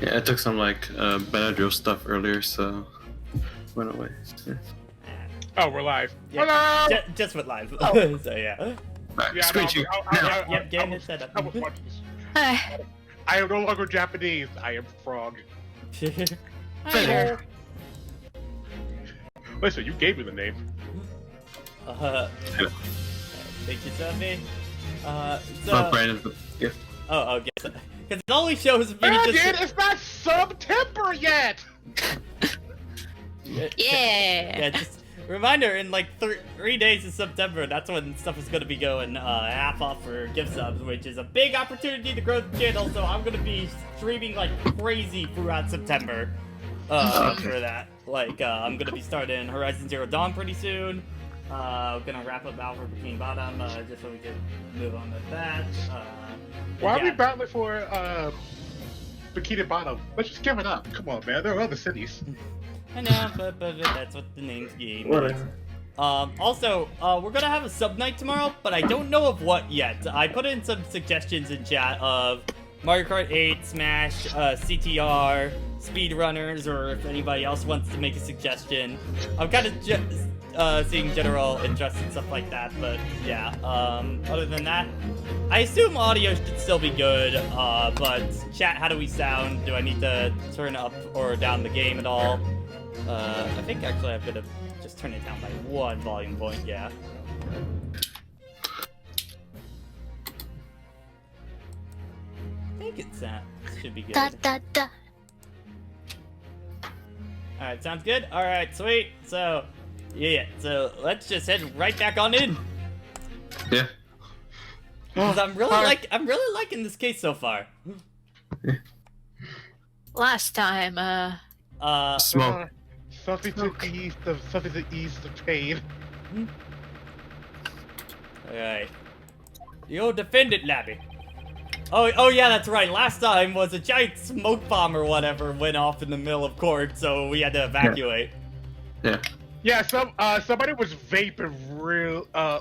Yeah, I took some like Benadryl stuff earlier, so went away. Yeah. Oh, we're live. Yeah, Hello! just went live. Oh. So yeah. Right, Yeah, screeching. Yep, getting it set up. I am no longer Japanese. I am frog. Fair. Listen, you gave me the name. Thank you, Sophie. My So, brain is the gift. okay. Because it always shows me Ah, just. dude, it's not September yet! Yeah. Yeah, just reminder, in like 3 days of September, that's when stuff is going to be going half off for gift subs, which is a big opportunity to grow the channel, so I'm going to be streaming like crazy throughout September for that. Like, I'm going to be starting Horizon Zero Dawn pretty soon. We're going to wrap up Alpha Bikini Bottom, just so we can move on with that. Why are we battling for Bikini Bottom? Let's just give it up. Come on, man. There are other cities. I know, but that's what the name's game is. Whatever. Also, we're gonna have a sub night tomorrow, but I don't know of what yet. I put in some suggestions in chat of Mario Kart 8, Smash, CTR, speedrunners, or if anybody else wants to make a suggestion. I'm kind of seeing general interest and stuff like that, but yeah. Other than that, I assume audio should still be good, but chat, how do we sound? Do I need to turn up or down the game at all? I think actually I'm gonna just turn it down by 1 volume point, yeah. I think it's should be good. Da da da. Alright, sounds good? Alright, sweet. So, yeah, so let's just head right back on in. Yeah. Cause I'm really liking this case so far. Last time, Smoke. Something to ease the pain. Alright. You defend it, Labby. Oh yeah, that's right. Last time was a giant smoke bomb or whatever went off in the middle of court, so we had to evacuate. Yeah. Yeah, somebody was vaping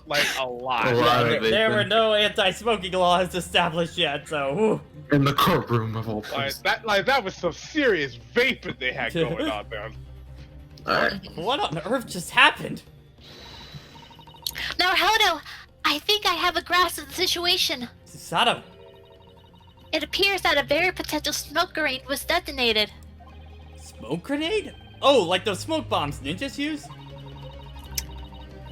like a lot. A lot. There were no anti-smoking laws established yet, so whew. In the courtroom of all places. That was some serious vaping they had going on there. Alright. What on earth just happened? Naruhodō, I think I have a grasp of the situation. Susato. It appears that a very potential smoke grenade was detonated. Smoke grenade? Oh, like those smoke bombs ninjas use?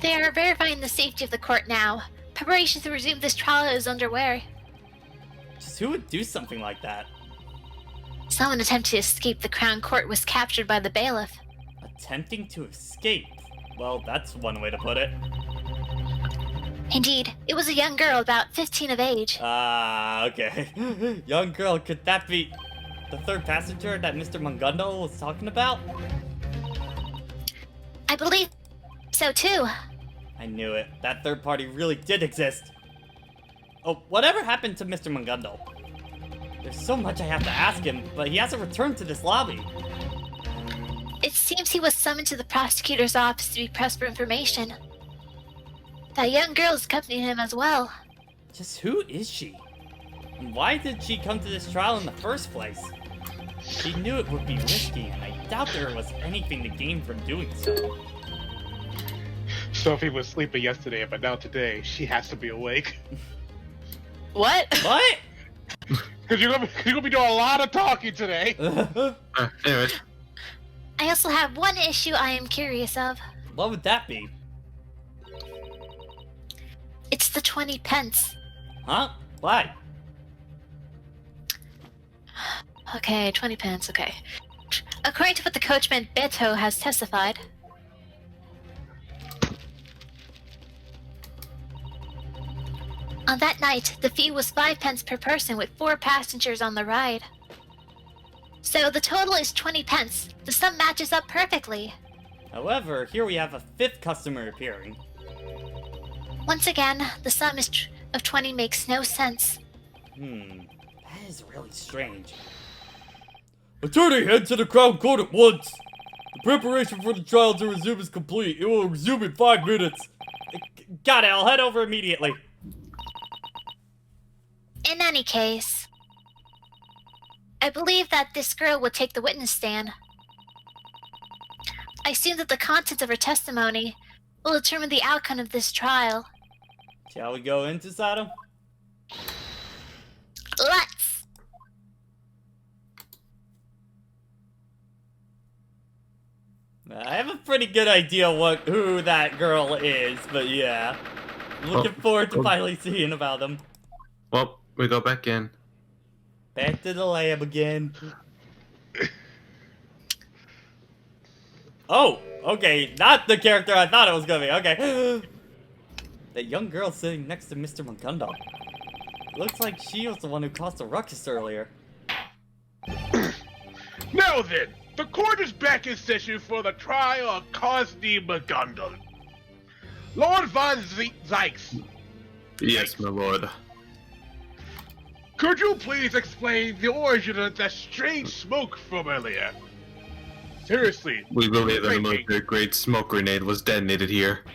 They are verifying the safety of the court now. Preparation to resume this trial is underway. Just who would do something like that? Someone attempting to escape the Crown Court was captured by the bailiff. Attempting to escape? Well, that's one way to put it. Indeed, it was a young girl about 15 of age. Okay. Young girl, could that be the third passenger that Mr. Mungundo was talking about? I believe so too. I knew it. That third party really did exist. Oh, whatever happened to Mr. Mungundo? There's so much I have to ask him, but he hasn't returned to this lobby. It seems he was summoned to the prosecutor's office to be pressed for information. That young girl is accompanying him as well. Just who is she? And why did she come to this trial in the first place? She knew it would be risky, and I doubt there was anything to gain from doing so. Sophie was sleeping yesterday, but now today she has to be awake. What? What? Because you're gonna be doing a lot of talking today. Anyways. I also have one issue I am curious of. What would that be? It's the 20 pence. Huh? Why? Okay, 20 pence, okay. According to what the coachman Beto has testified, on that night, the fee was 5 pence per person with 4 passengers on the ride. So the total is 20 pence. The sum matches up perfectly. However, here we have a 5th customer appearing. Once again, the sum of 20 makes no sense. That is really strange. Attorney, head to the Crown Court at once! The preparation for the trial to resume is complete. It will resume in 5 minutes. Got it, I'll head over immediately. In any case, I believe that this girl would take the witness stand. I assume that the content of her testimony will determine the outcome of this trial. Shall we go into Sato? Let's! I have a pretty good idea who that girl is, but yeah. I'm looking forward to finally seeing about them. Well, we go back in. Back to the lab again. Oh, okay, not the character I thought it was gonna be, okay. That young girl sitting next to Mr. Mugunda. Looks like she was the one who caused the ruckus earlier. Now then, the court is back in session for the trial of Cosney Mugunda. Lord Von Zykes. Yes, my lord. Could you please explain the origin of that strange smoke from earlier? Seriously. We believe that a Wait, military-grade smoke grenade was detonated here.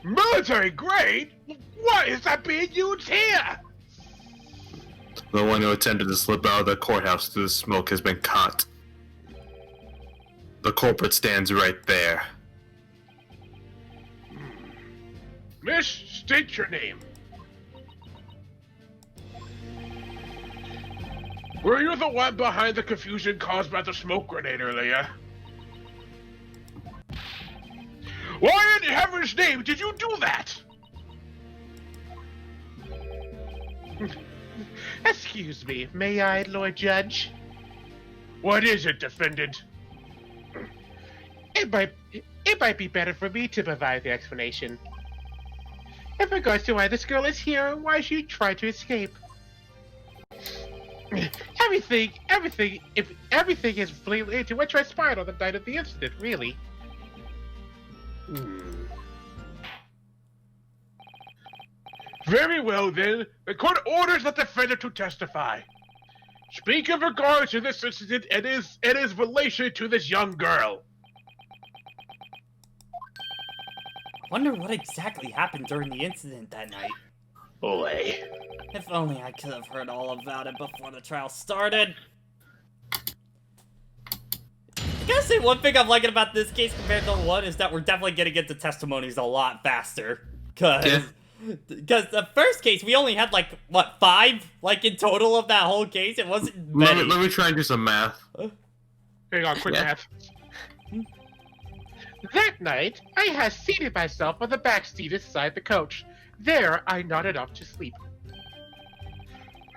Military grade? Why is that being used here? The one who attempted to slip out of the courthouse through the smoke has been caught. The culprit stands right there. Miss, state your name. Were you the one behind the confusion caused by the smoke grenade earlier? Why in heaven's name did you do that? Excuse me, may I, Lord Judge? What is it, defendant? It might be better for me to provide the explanation. In regards to why this girl is here and why she tried to escape. Everything is related to what transpired on the night of the incident, really. Very well then, the court orders the defendant to testify. Speak in regards to this incident and his relation to this young girl. Wonder what exactly happened during the incident that night. Boy. If only I could have heard all about it before the trial started. I gotta say, one thing I'm liking about this case compared to the one is that we're definitely gonna get the testimonies a lot faster. Because the first case, we only had, like, what, 5? Like, in total of that whole case? It wasn't many. Let me try and do some math. Hang on, quick math. That night, I had seated myself on the back seat beside the coach. There, I nodded off to sleep.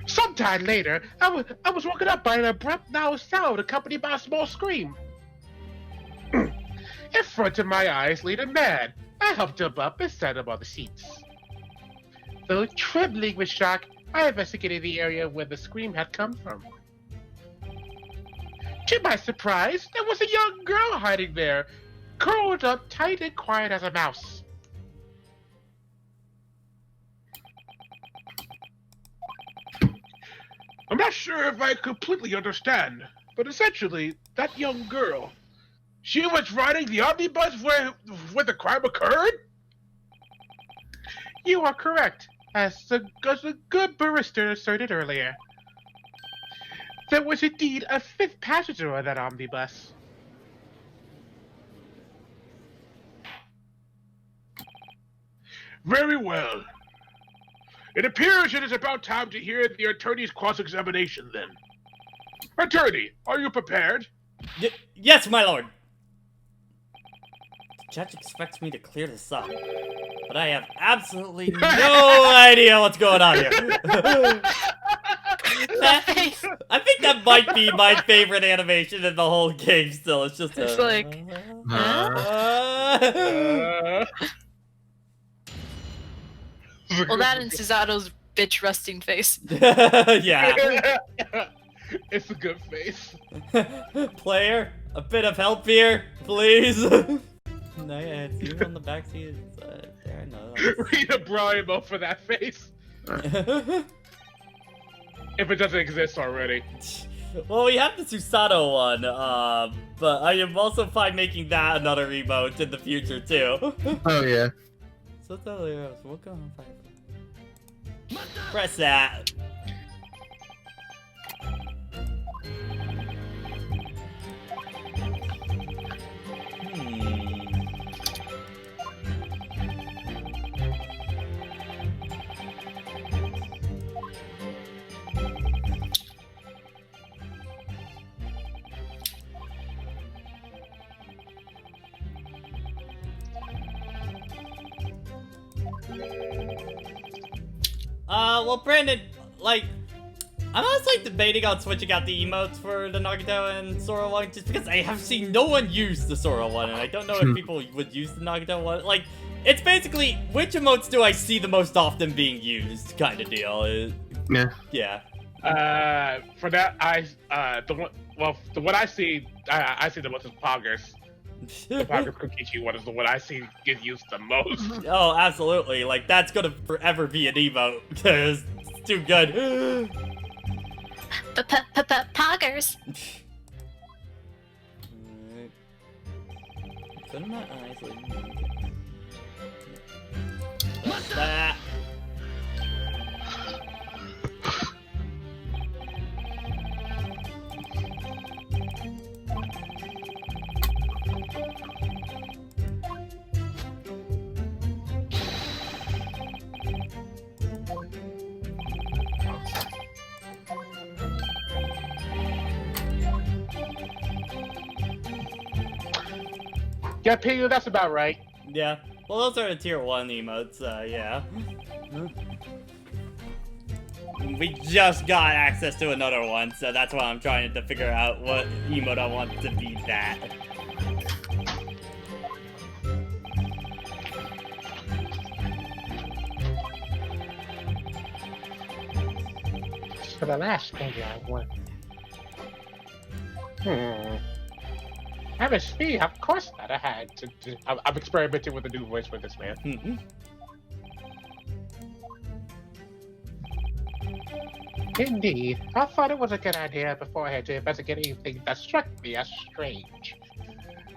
Sometime later, I was woken up by an abrupt loud sound accompanied by a small scream. In front of my eyes laid a man. I helped him up and sat him on the seats. Though trembling with shock, I investigated the area where the scream had come from. To my surprise, there was a young girl hiding there, curled up tight and quiet as a mouse. I'm not sure if I completely understand, but essentially, that young girl, she was riding the omnibus where the crime occurred? You are correct, as a good barrister asserted earlier. There was indeed a 5th passenger on that omnibus. Very well. It appears it is about time to hear the attorney's cross-examination then. Attorney, are you prepared? Yes, my lord! The judge expects me to clear this up, but I have absolutely no idea what's going on here. I think that might be my favorite animation in the whole game still. It's just It's like... Well, that and Susato's bitch resting face. Yeah. It's a good face. Player, a bit of help here, please. No, yeah, it's you on the backseat. There, no. Read a Brian for that face. If it doesn't exist already. Well, we have the Susato one, but I am also fine making that another emote in the future, too. Oh, yeah. Press that. Well, Brandon, like, I'm honestly debating on switching out the emotes for the Nagito and Sora one, just because I have seen no one use the Sora one, and I don't know if people would use the Nagito one. Like, it's basically, which emotes do I see the most often being used, kind of deal. Yeah. For that, the one I see the most is Poggers. The Poggers Kokichi one is the one I see get used the most. Oh, absolutely. Like, that's gonna forever be an emote, because it's too good. Poggers. Put in my eyes like that. Yeah, Piggy, that's about right. Yeah. Well, those are the tier 1 emotes, yeah. We just got access to another one, so that's why I'm trying to figure out what emote I want to be that. For the last thing I want. MSP, of course not. I had to. I'm experimenting with a new voice for this man. Indeed, I thought it was a good idea before I had to investigate anything that struck me as strange.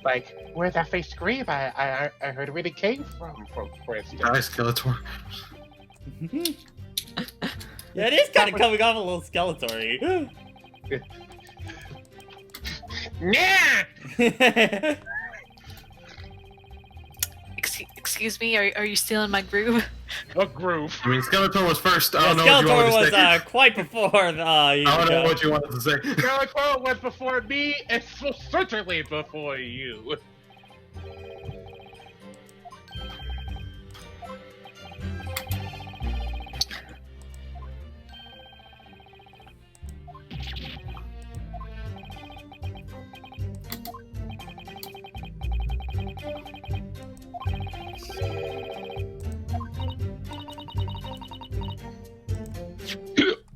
Like where that fake scream I heard really came from, for instance. Guy Skeletor. Yeah, it is kind of coming off a little Skeletor-y. Yeah. Excuse me, are you still in my groove? What groove? I mean, Skeletor was first. I Yeah, don't know what you Skeletor wanted to say. was quite before. I don't know what you wanted to say. Skeletor was before me, and so certainly before you.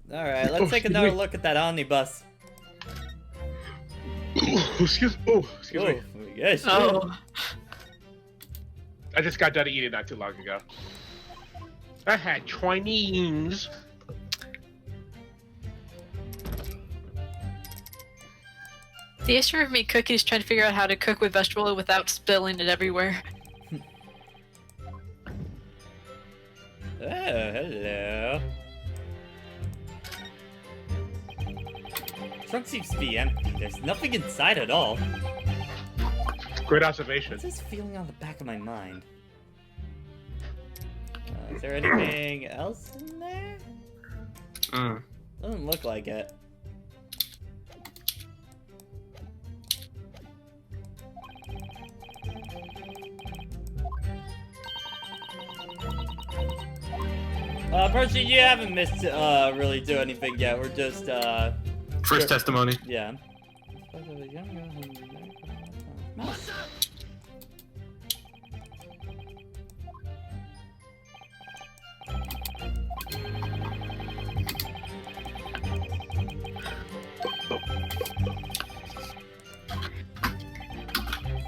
Alright, let's take another look at that omnibus. Excuse me. Yes. Oh. I just got done eating not too long ago. I had Chinese. The issue for me cooking is trying to figure out how to cook with vegetable oil without spilling it everywhere. Oh, hello. Trunk seems to be empty. There's nothing inside at all. Great observation. What's this feeling on the back of my mind? Is there anything else in there? Doesn't look like it. Percy, you haven't missed really do anything yet. We're just First testimony. yeah.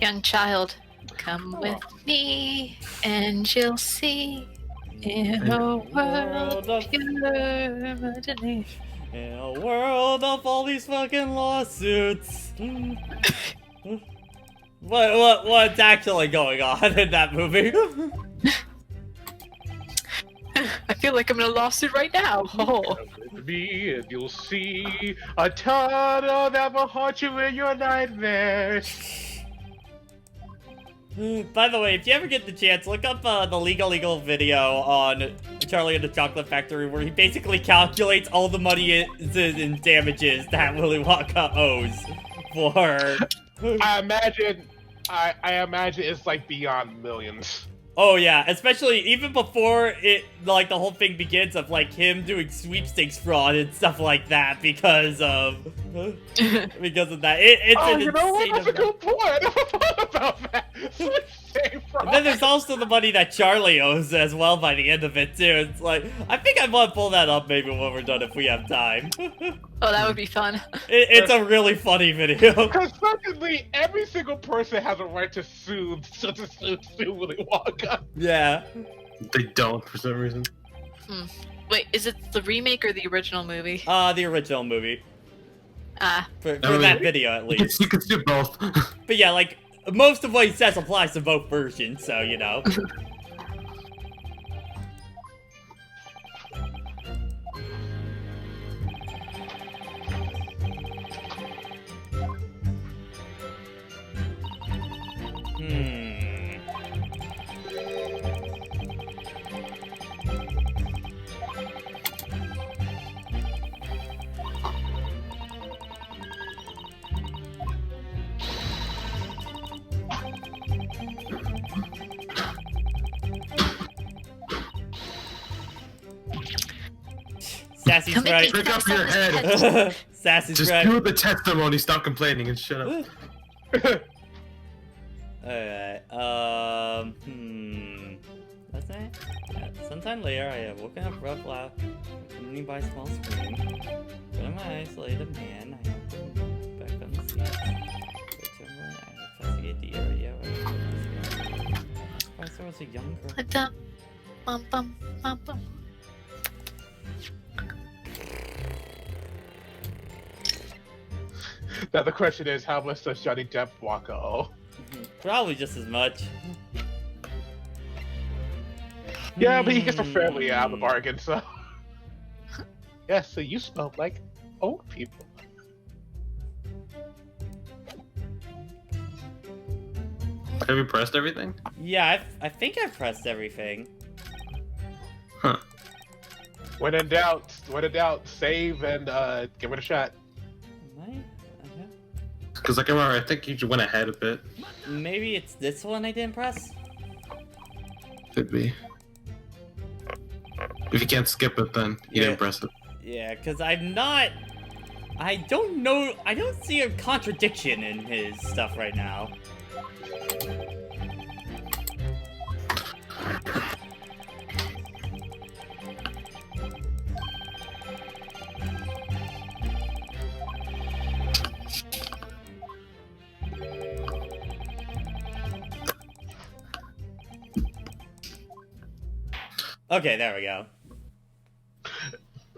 Young child, come with me and you'll see in a world of pure imagination. In a world of all these fucking lawsuits. What's actually going on in that movie? I feel like I'm in a lawsuit right now. Oh. Come with me and you'll see a tunnel that will haunt you in your nightmares. By the way, if you ever get the chance, look up the legal video on Charlie and the Chocolate Factory, where he basically calculates all the money and damages that Willy Wonka owes for. I imagine it's like beyond millions. Oh yeah, especially even before it, like the whole thing begins of like him doing sweepstakes fraud and stuff like that because of that. It's Oh, an you know what? insane That's a amount. good point. I never thought about that. And then there's also the money that Charlie owes as well by the end of it too. It's like, I think I want to pull that up maybe when we're done if we have time. Oh, that would be fun. It's a really funny video. Because secondly, every single person has a right to sue Willy Wonka. Yeah. They don't for some reason. Wait, is it the remake or the original movie? The original movie. For mean, that video at least. You can do both. But yeah, like, most of what he says applies to both versions, so, you know. Sassy's Come and right. get Pick up your someone's head. Sassy's Just right. do the testimony. Stop complaining and shut up. Alright, last night, sometime later, I had woken up rough loud, accompanied by a small scream. But in my isolated man, I opened back on the seat. I investigate the area where there was a young girl. Bum, bum, bum, bum. Now the question is, how much does Johnny Depp Wonka owe? Probably just as much. Yeah, but he gets a family out of the bargain, so. Yeah, so you smell like old people. Have you pressed everything? Yeah, I think I pressed everything. Huh. When in doubt, save and give it a shot. Am I? Okay. Because like I remember, I think you went ahead a bit. Maybe it's this one I didn't press? Could be. If you can't skip it, then you Yeah. didn't press it. Yeah, because I'm not... I don't know... I don't see a contradiction in his stuff right now. Okay, there we go.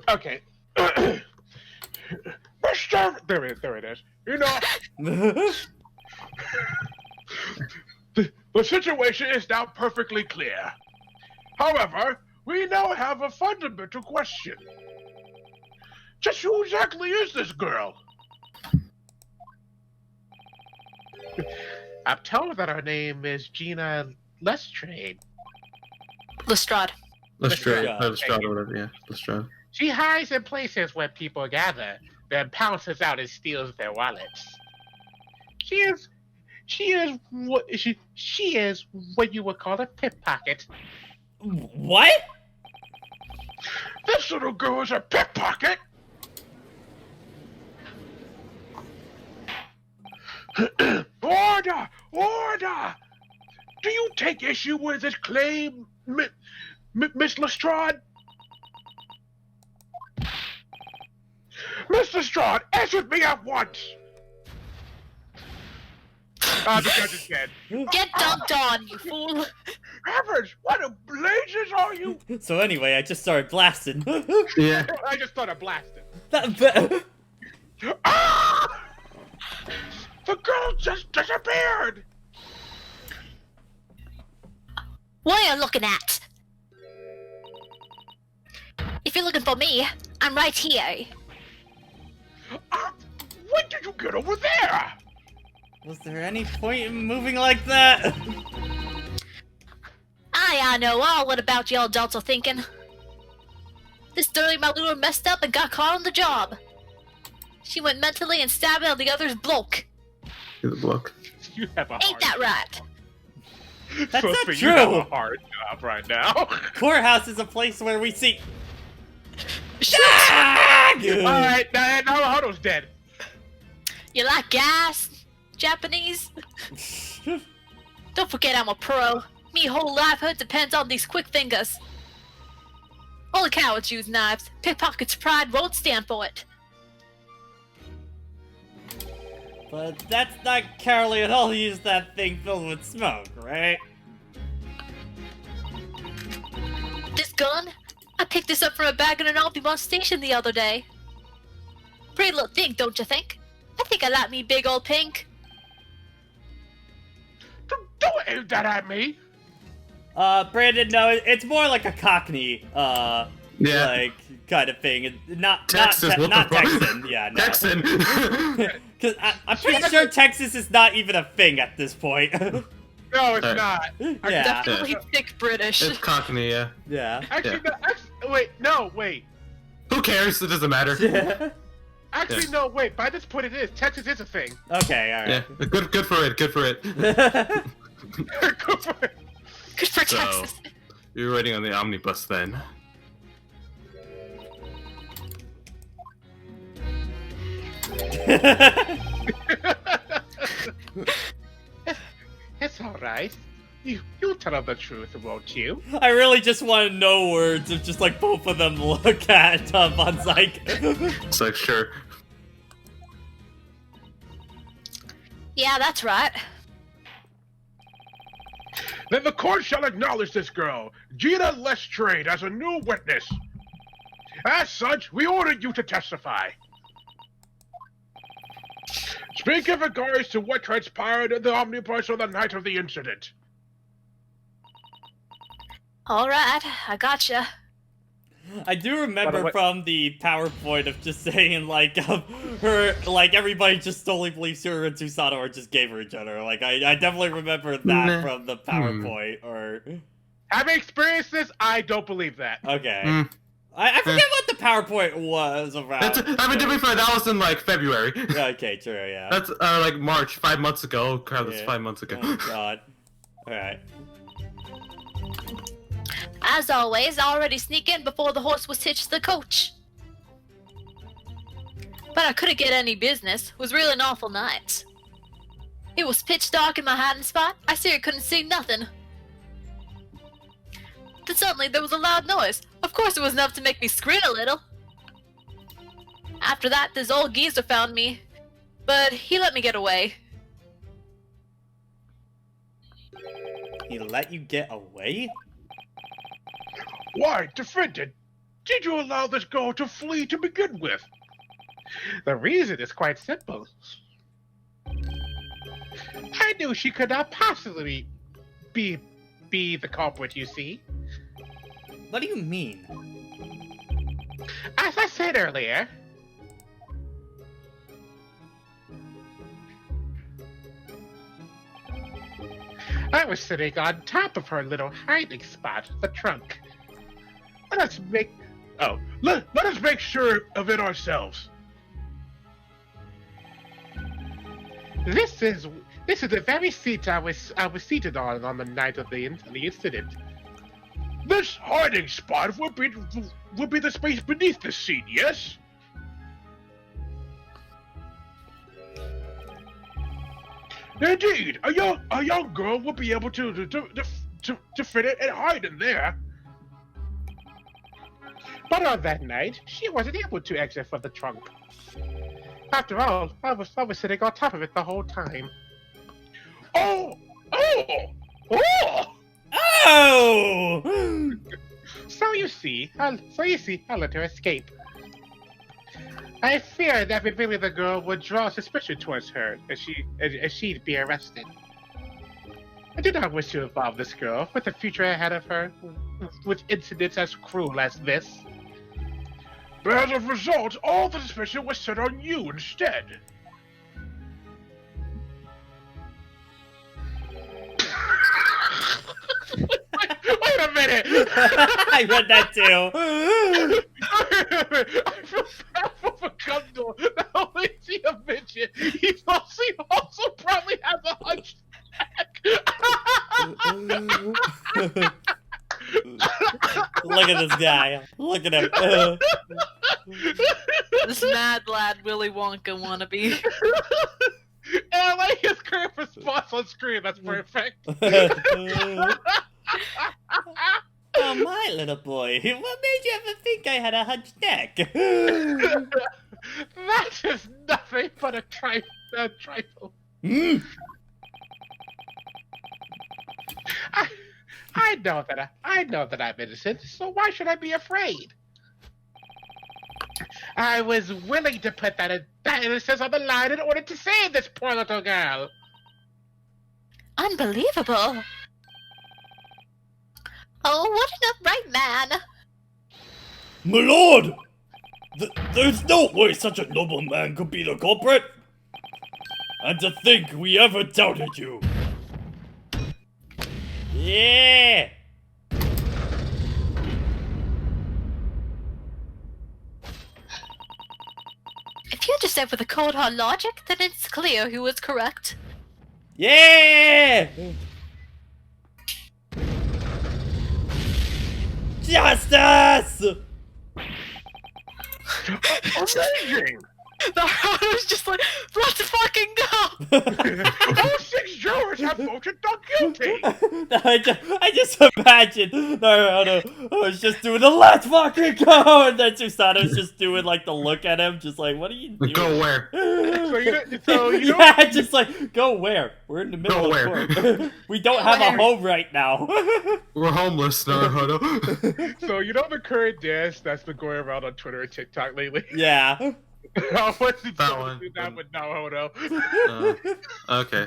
Okay. Mr. There it is. You know, the situation is now perfectly clear. However, we now have a fundamental question. Just who exactly is this girl? I'm told that her name is Gina Lestrade. Lestrade. Lestrade, Yeah. Lestrade or whatever, yeah. Lestrade. She hides in places where people gather, then pounces out and steals their wallets. She is what you would call a pickpocket. What? This little girl is a pickpocket! Order! Order! Do you take issue with this claim, Miss Lestrade? Miss Lestrade, answer me at once! The judge is dead. Get dunked on, you fool! Heavens, what a blazes are you? So anyway, I just started blasting. Yeah. I just started blasting. Ah! The girl just disappeared! What are you looking at? If you're looking for me, I'm right here. When did you get over there? Was there any point in moving like that? I know all what about y'all adults are thinking. This dirty Malua messed up and got caught on the job. She went mentally and stabbed out the other's bloke. You're the bloke. You have a Ain't heart. that right? That's not Sophie, you have true. a hard job right now. Courthouse is a place where we see. Alright, Naruhodō's dead. You like gas, Japanese? Don't forget I'm a pro. Me whole livelihood depends on these quick fingers. Only cowards use knives. Pickpockets' pride won't stand for it. But that's not Carolee at all. Use that thing filled with smoke, right? This gun? I picked this up from a bag in an Omnibus station the other day. Pretty little thing, don't you think? I think I like me big old pink. Don't aim that at me. Brandon, no, it's more like a Cockney, like, kind of thing. Texas, what not the fuck? Texan, yeah, no. Texan. Because I'm pretty sure Texas is not even a thing at this point. No, it's not. Yeah. Definitely thick British. It's Cockney, yeah. Yeah. Actually, wait. Who cares? It doesn't matter. Yeah. Actually, no, wait. By this point, it is. Texas is a thing. Okay, alright. Yeah, good for it. Good for it. Go for it. Good for So, Texas. you're riding on the omnibus then. It's alright. You'll tell them the truth, won't you? I really just want to know words of just like both of them look at Von Zyke. It's like, sure. Yeah, that's right. Then the court shall acknowledge this girl, Gina Lestrade, as a new witness. As such, we order you to testify. Speak in regards to what transpired in the omnibus on the night of the incident. Alright, I gotcha. I do remember way- from the PowerPoint of just saying like her, like everybody just totally believes her and Susanoo or just gave her each other. Like I definitely remember that Nah. from the PowerPoint. Or Having experienced this, I don't believe that. okay, Mm. I forget what the PowerPoint was about. I mean, to be fair, that was in like February. Okay, true, yeah. That's like March, 5 months ago. Crap, that's Yeah. 5 months ago. Oh god. Alright. As always, I already sneak in before the horse was hitched to the coach. But I couldn't get any business. It was really an awful night. It was pitch dark in my hiding spot. I seriously couldn't see nothing. Then suddenly there was a loud noise. Of course it was enough to make me scream a little. After that, this old geezer found me. But he let me get away. He let you get away? Why, defendant, did you allow this girl to flee to begin with? The reason is quite simple. I knew she could not possibly be the culprit, you see. What do you mean? As I said earlier, I was sitting on top of her little hiding spot, the trunk. Let us make sure of it ourselves. This is the very seat I was seated on the night of the incident. This hiding spot would be the space beneath the seat, yes? Indeed, a young girl would be able to fit it and hide in there. But on that night, she wasn't able to exit from the trunk. After all, I was sitting on top of it the whole time. Oh! Oh! So you see, I let her escape. I feared that revealing the girl would draw suspicion towards her, as she'd be arrested. I do not wish to involve this girl with the future ahead of her, with incidents as cruel as this. But as a result, all the suspicion was set on you instead. Wait a minute! I read that too. I feel bad for Facundo. Not only is he a midget, he also probably has a hunchback. this guy. Look at him. This mad lad Willy Wonka wannabe. And I like his current response on screen. That's perfect. Oh, my little boy. What made you ever think I had a hunched neck? That is nothing but a trifle. Mm. I know that I'm innocent, so why should I be afraid? I was willing to put that innocence on the line in order to save this poor little girl. Unbelievable. Oh, what an upright man. My lord! There's no way such a noble man could be the culprit! And to think we ever doubted you! Yeah! If you understand with a cold hard logic, then it's clear who was correct. Yeah! Justice! Amazing! Naruhodo's just like, let's fucking go! All 6 jurors have voted not guilty. I just imagine Naruhodo was just doing the let's fucking go, and then Susano's just doing like the look at him, just like, what are you doing? Go where? So you know, Yeah, just like, go where? We're in the middle Go of where? court. We don't have a home right now. We're homeless, Naruhodo. so you know the current dance that's been going around on Twitter and TikTok lately. Yeah. I wasn't That supposed one. to do that with Naruhodo. Okay.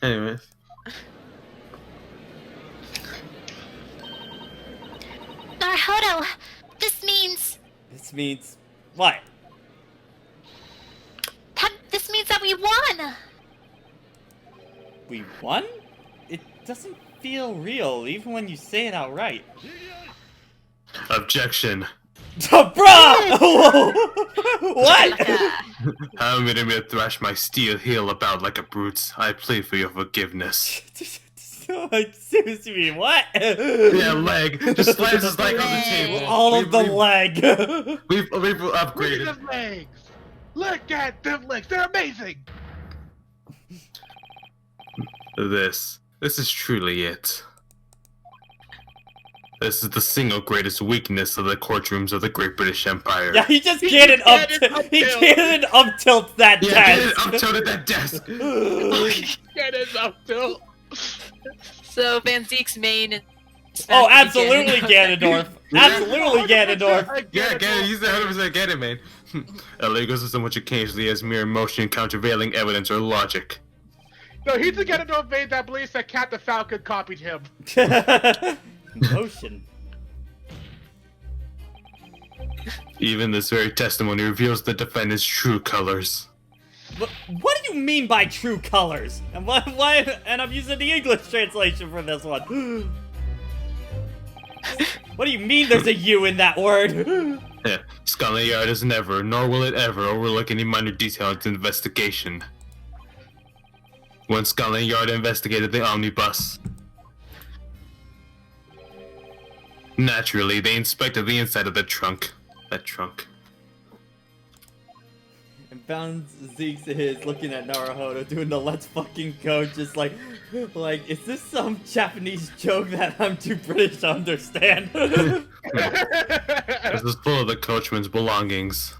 Anyways. Naruhodo, this means What? this means that we won. We won? It doesn't feel real, even when you say it outright. Objection. Bruh! What? How many me thrash my steel heel about like a brute? I plead for your forgiveness. Excuse me, what? Yeah, leg. Just slams his leg on the table. All of the leg. We've Look at upgraded. them legs. Look at them legs. They're amazing. This is truly it. This is the single greatest weakness of the courtrooms of the Great British Empire. Yeah, he just can't up tilt that Yeah, desk. get it up tilted that desk. Get it up till. So Van Zeke's main and Oh, absolutely Ganondorf. Absolutely Ganondorf. Yeah, get it. He's 100% get it, man. Illegal system which occasionally has mere emotion countervailing evidence or logic. No, he's the Ganondorf maid that believes that Captain Falcon copied him. Motion. Even this very testimony reveals the defendant's true colors. What do you mean by true colors? And why? And I'm using the English translation for this one. What do you mean there's a U in that word? Yeah, Scotland Yard has never, nor will it ever, overlook any minor detail in its investigation. When Scotland Yard investigated the omnibus, naturally, they inspected the inside of the trunk. That trunk. And found Zeke's is looking at Naruhodo doing the let's fucking go, just like, is this some Japanese joke that I'm too British to understand? This is full of the coachman's belongings.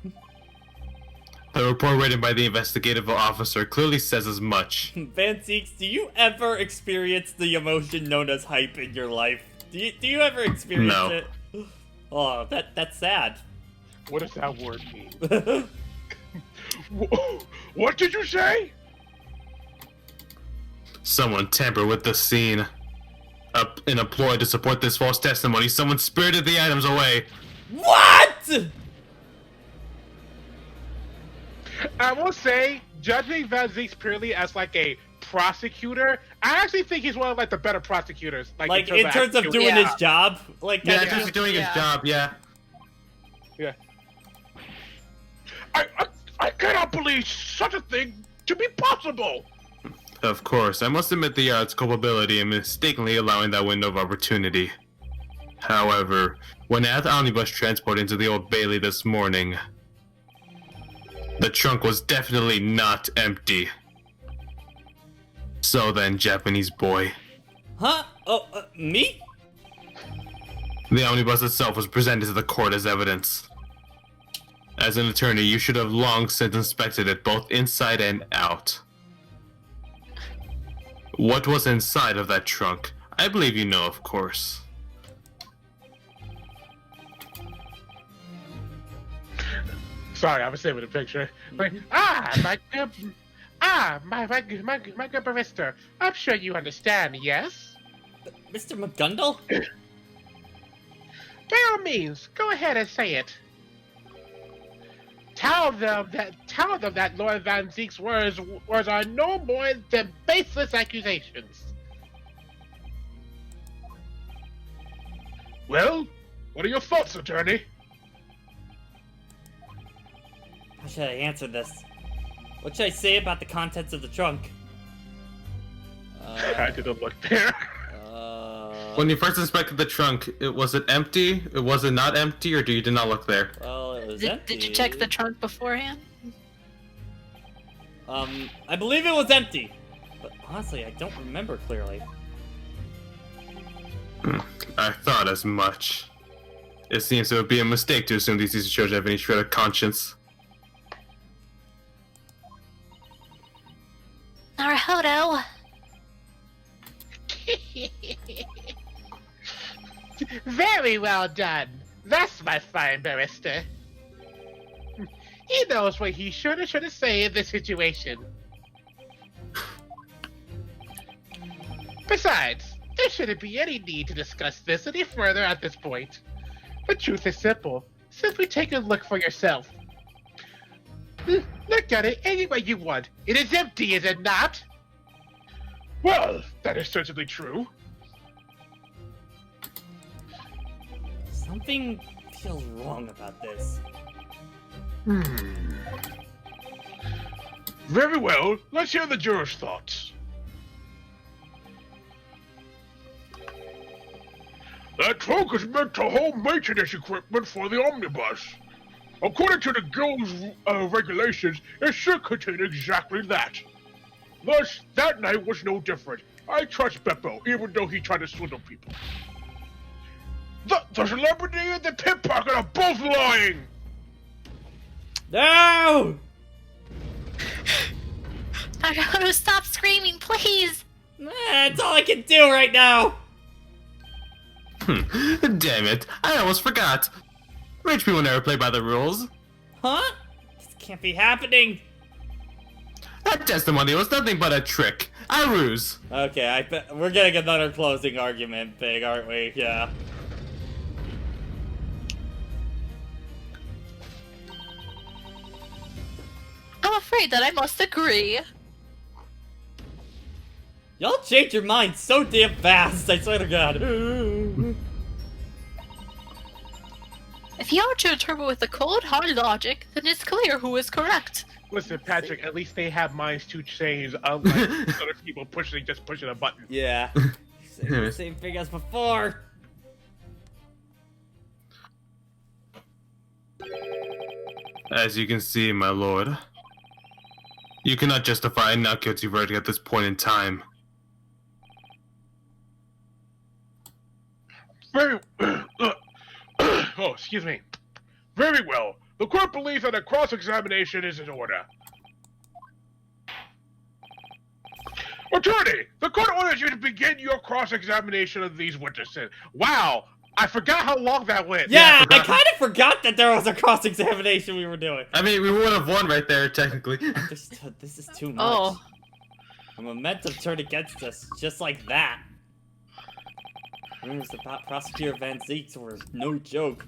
The report written by the investigative officer clearly says as much. Van Zeeks, do you ever experience the emotion known as hype in your life? Do you ever experience No. it? Oh, that's sad. What does that word mean? What did you say? Someone tampered with the scene. In a ploy to support this false testimony, someone spirited the items away. What? I will say, judging Van Zeeks purely as like a prosecutor, I actually think he's one of like the better prosecutors. Like in terms of doing Yeah. his job? Like Yeah, that- just doing his Yeah. job, yeah. I cannot believe such a thing to be possible. Of course, I must admit the yard's culpability in mistakenly allowing that window of opportunity. However, when at the omnibus transport into the Old Bailey this morning, the trunk was definitely not empty. So then, Japanese boy, Huh? Oh, me? the omnibus itself was presented to the court as evidence. As an attorney, you should have long since inspected it both inside and out. What was inside of that trunk? I believe you know, of course. Sorry, I was saving the picture. Like, my good barista. I'm sure you understand, yes? Mr. McGundle? By all means, go ahead and say it. Tell them that Lord Van Zeek's words are no more than baseless accusations. Well, what are your thoughts, attorney? How should I answer this? What should I say about the contents of the trunk? I didn't look there. When you first inspected the trunk, was it empty? Was it not empty, or did not look there? Well, it was Did, empty. did you check the trunk beforehand? I believe it was empty. But honestly, I don't remember clearly. I thought as much. It seems it would be a mistake to assume these children have any shred of conscience. Naruhodō. Very well done. That's my fine barrister. He knows what he should have said in this situation. Besides, there shouldn't be any need to discuss this any further at this point. The truth is simple. Simply take a look for yourself. Look at it any way you want. It is empty, is it not? Well, that is certainly true. Something feels wrong about this. Very well, let's hear the jurors' thoughts. That trunk is meant to hold maintenance equipment for the omnibus. According to the guild's regulations, it should contain exactly that. Thus, that night was no different. I trust Beppo, even though he tried to swindle people. The celebrity and the pickpocket are both lying! No! Naruhodō, stop screaming, please! That's all I can do right now! Damn it, I almost forgot. Rich people never play by the rules. Huh? This can't be happening! That testimony was nothing but a trick. A ruse. Okay, I bet we're getting another closing argument, big, aren't we? Yeah. I'm afraid that I must agree. Y'all change your mind so damn fast, I swear to God. If you are to interpret with a cold, hard logic, then it's clear who is correct. Listen, Patrick, at least they have minds to change, unlike other people just pushing a button. Yeah. Same thing as before. As you can see, my lord, you cannot justify a not guilty verdict at this point in time. Very... oh, excuse me. Very well. The court believes that a cross-examination is in order. Attorney, the court orders you to begin your cross-examination of these witnesses. Wow, I forgot how long that went. Yeah, I kind of forgot that there was a cross-examination we were doing. I mean, we would have won right there, technically. This is too much. Oh. A momentum turned against us, just like that. Rumors about Prosecutor Van Zeek's were no joke.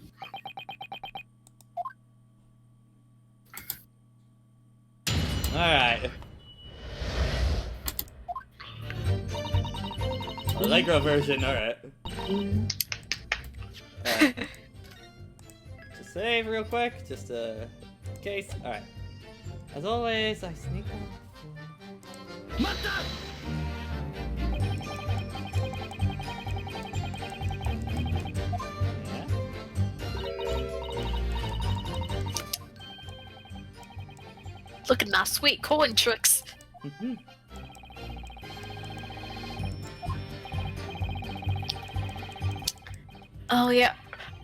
Alright. Allegro version, alright. Just save real quick, just in case. Alright. As always, I sneak off. Look at my sweet coin tricks. Oh yeah,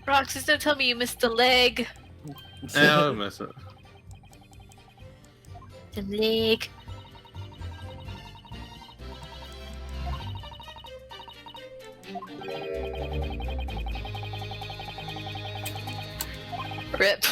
Roxy, don't tell me you missed the leg. I'll miss it. The leg. Rip.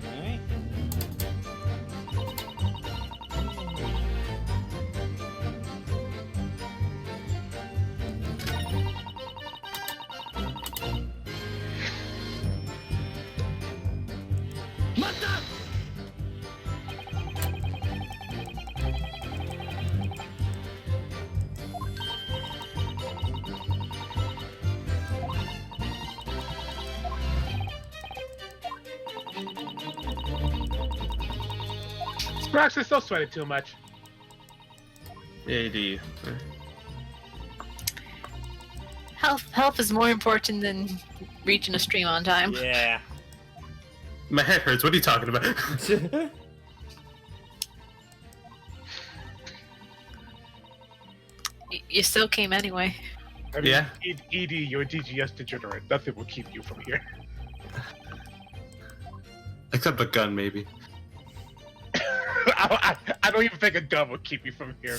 Alright. Sprax is still sweating too much. AD. Health is more important than reaching a stream on time. Yeah. My head hurts. What are you talking about? You still came anyway. I mean, Yeah. ED, you're a DGS degenerate. Nothing will keep you from here. Except a gun, maybe. I don't even think a gun will keep you from here.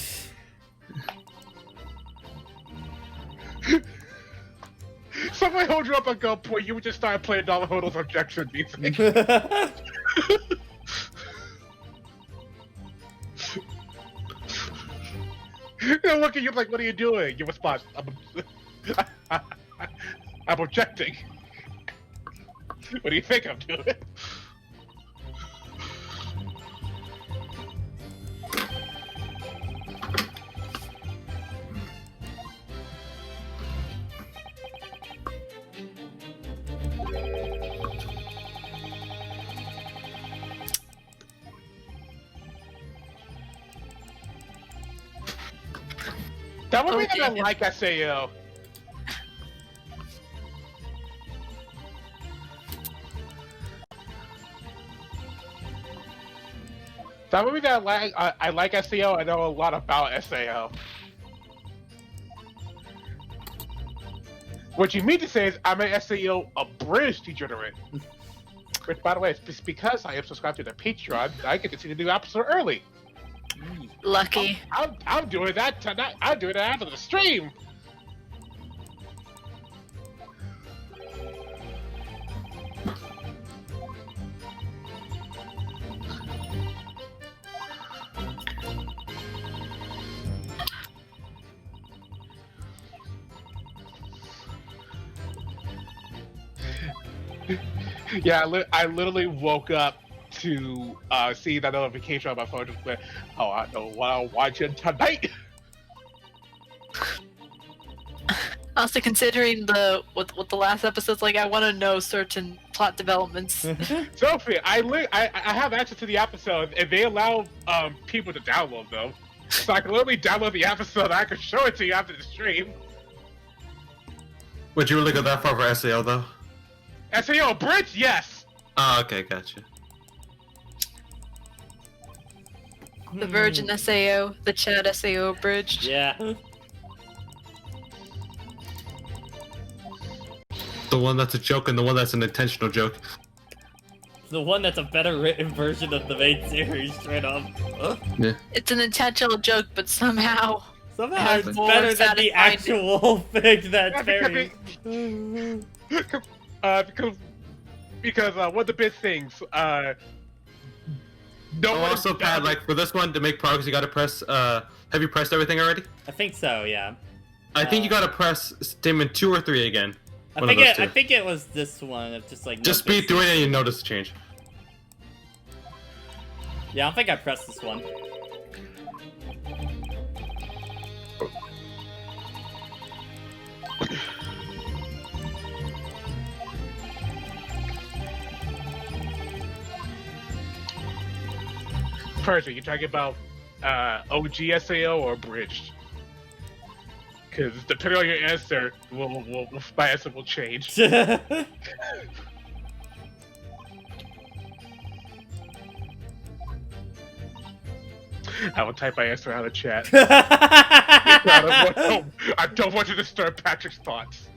Somebody hold you up at gunpoint, you would just start playing naruhodō's objection music. They'll look at you like, what are you doing? Your response, I'm objecting. What do you think I'm doing? That would Oh, be that I damn. like SAO. That would be that I like SAO. I know a lot about SAO. What you mean to say is I'm an SAO abridged degenerate. Which, by the way, it's because I am subscribed to the Patreon. I get to see the new episode early. Lucky. I'm doing that tonight. I'm doing that after the stream. Yeah, I literally woke up to see that notification on my phone. Just went, oh, I know what I'm watching tonight. Also, considering what the last episode's like, I want to know certain plot developments. Sophie, I have access to the episode, and they allow people to download them. So I can literally download the episode. And I can show it to you after the stream. Would you really go that far for SAO though? SAO Bridge, yes. Oh, okay, gotcha. The Virgin SAO, the Chad SAO bridge. Yeah. The one that's a joke and the one that's an intentional joke. The one that's a better written version of the main series, straight up. Yeah. It's an intentional joke, but somehow Somehow it's more better than the satisfying. actual thing that's Yeah, very... because one of the big things, no Oh, one also, Pat, like for this one to make progress, you gotta press. Have you pressed everything already? I think so, yeah. I think you gotta press statement 2 or 3 again. One of those two. I think it was this one. Of just like. Just speed through it and you notice the change. Yeah, I don't think I pressed this one. Persia, you talking about OG SAO or abridged? Because depending on your answer, my answer will change. I will type my answer out of chat. I don't want to disturb Patrick's thoughts.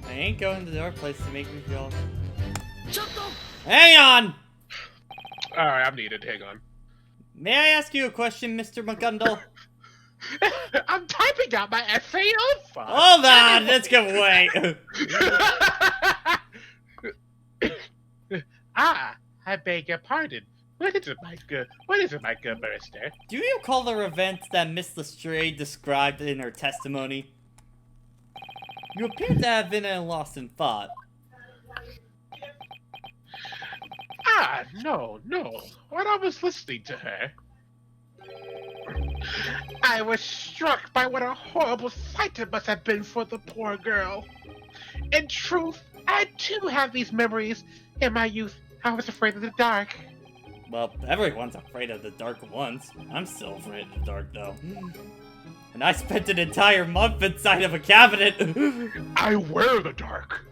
I ain't going to their place to make me feel. Hang on! Alright, I'm needed. Hang on. May I ask you a question, Mr. McGundle? I'm typing out my SAO file. Hold on, let's go wait. I beg your pardon. What is it, my good barrister? Do you recall the events that Miss Lestrade described in her testimony? You appear to have been lost in thought. No. When I was listening to her, I was struck by what a horrible sight it must have been for the poor girl. In truth, I too have these memories. In my youth, I was afraid of the dark. Well, everyone's afraid of the dark once. I'm still afraid of the dark, though. And I spent an entire month inside of a cabinet. I wear the dark.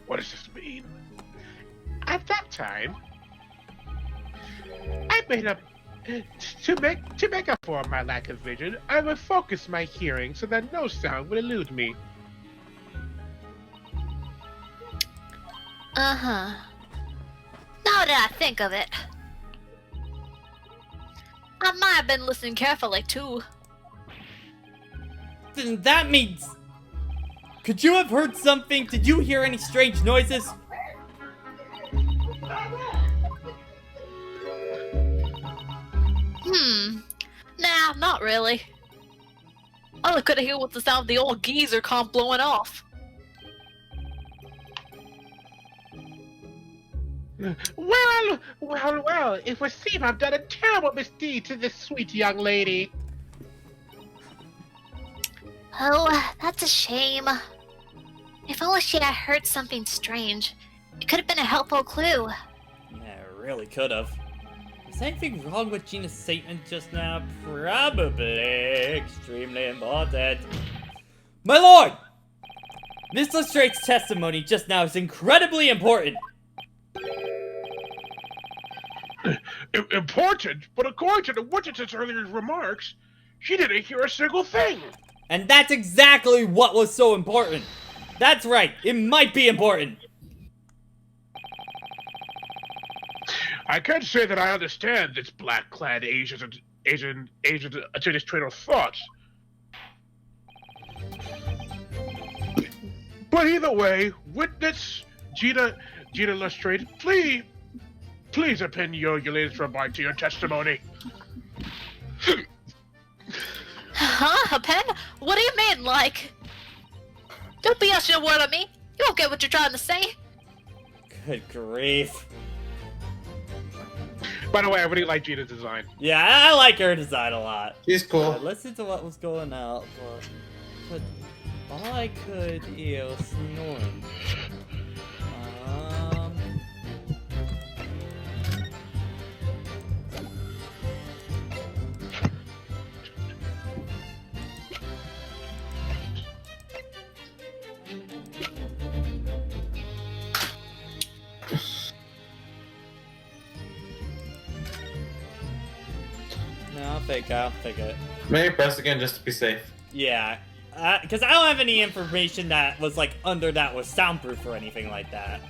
What does this mean? At that time, I made up to make up for my lack of vision. I would focus my hearing so that no sound would elude me. Uh-huh. Now that I think of it, I might have been listening carefully too. Then that means... Could you have heard something? Did you hear any strange noises? Nah, not really. All I could hear was the sound of the old geezer comp blowing off. Well, it would seem I've done a terrible misdeed to this sweet young lady. Oh, that's a shame. If only she had heard something strange, it could have been a helpful clue. Yeah, it really could have. Is anything wrong with Gina's statement just now? Probably extremely important. My lord! Miss Lestrade's testimony just now is incredibly important. Important? But according to the Witness's earlier remarks, she didn't hear a single thing. And that's exactly what was so important. That's right, it might be important. I can't say that I understand this black-clad Asian attorney's train of thought. But either way, witness Gina Lestrade, please append your latest remark to your testimony. Huh? A pen? What do you mean, like? Don't be ushing a word at me. You won't get what you're trying to say. Good grief. By the way, I really like Gina's design. Yeah, I like her design a lot. She's cool. I listened to what was going out, but all I could hear was snoring. No, I'll take it. Maybe press again just to be safe. Yeah, because I don't have any information that was like under that was soundproof or anything like that.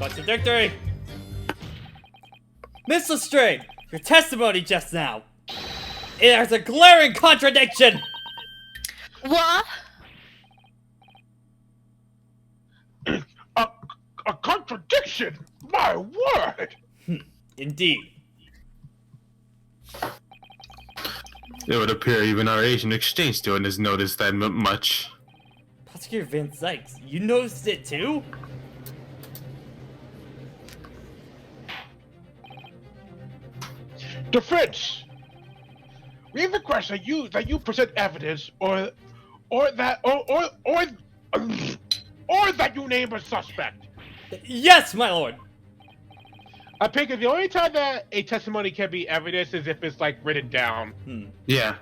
Contradictory! Miss Lestrade, your testimony just now. There's a glaring contradiction! What? A contradiction? My word! Indeed. It would appear even our Asian exchange student has noticed that much. Prosecutor Van Sykes, you noticed it too? Defense! We request that you present evidence or that you name a suspect. Yes, my lord! I think the only time that a testimony can be evidence is if it's like written down. Yeah.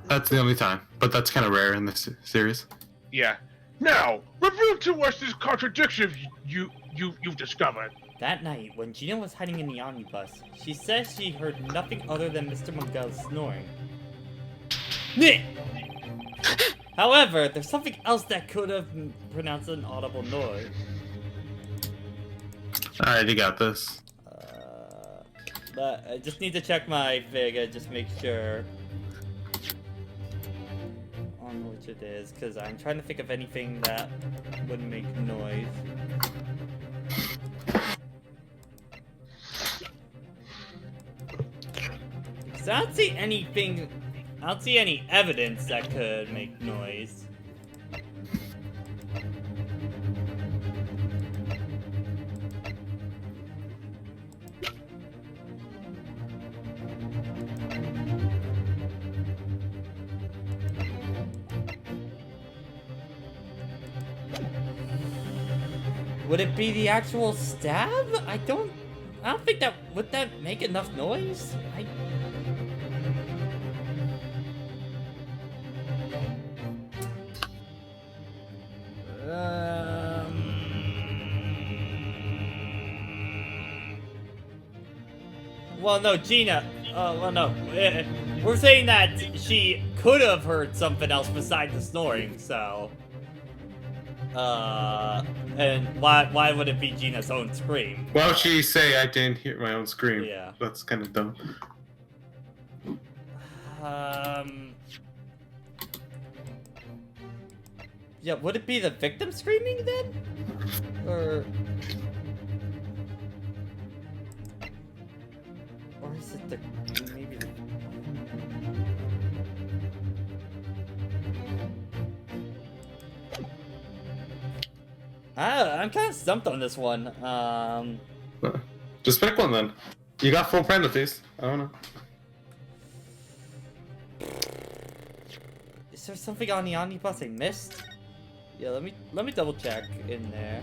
That's the only time, but that's kind of rare in this series. Yeah. Now, reveal to us this contradiction you've discovered. That night, when Gina was hiding in the omnibus, she says she heard nothing other than Mr. Mungel's snoring. Nyeh! However, there's something else that could have pronounced an audible noise. Alright, you got this. But I just need to check my figure, just make sure on which it is, because I'm trying to think of anything that would make noise. Because I don't see anything, I don't see any evidence that could make noise. Would it be the actual stab? I don't think that, would that make enough noise? Well, no, Gina, well, no, we're saying that she could have heard something else besides the snoring, so... and why would it be Gina's own scream? Why would she say I didn't hear my own scream? Yeah. That's kind of dumb. Yeah, would it be the victim screaming then? Or is it maybe the... I'm kind of stumped on this one. Just pick one then. You got 4 penalties. I don't know. Is there something on the omnibus I missed? Yeah, let me double check in there.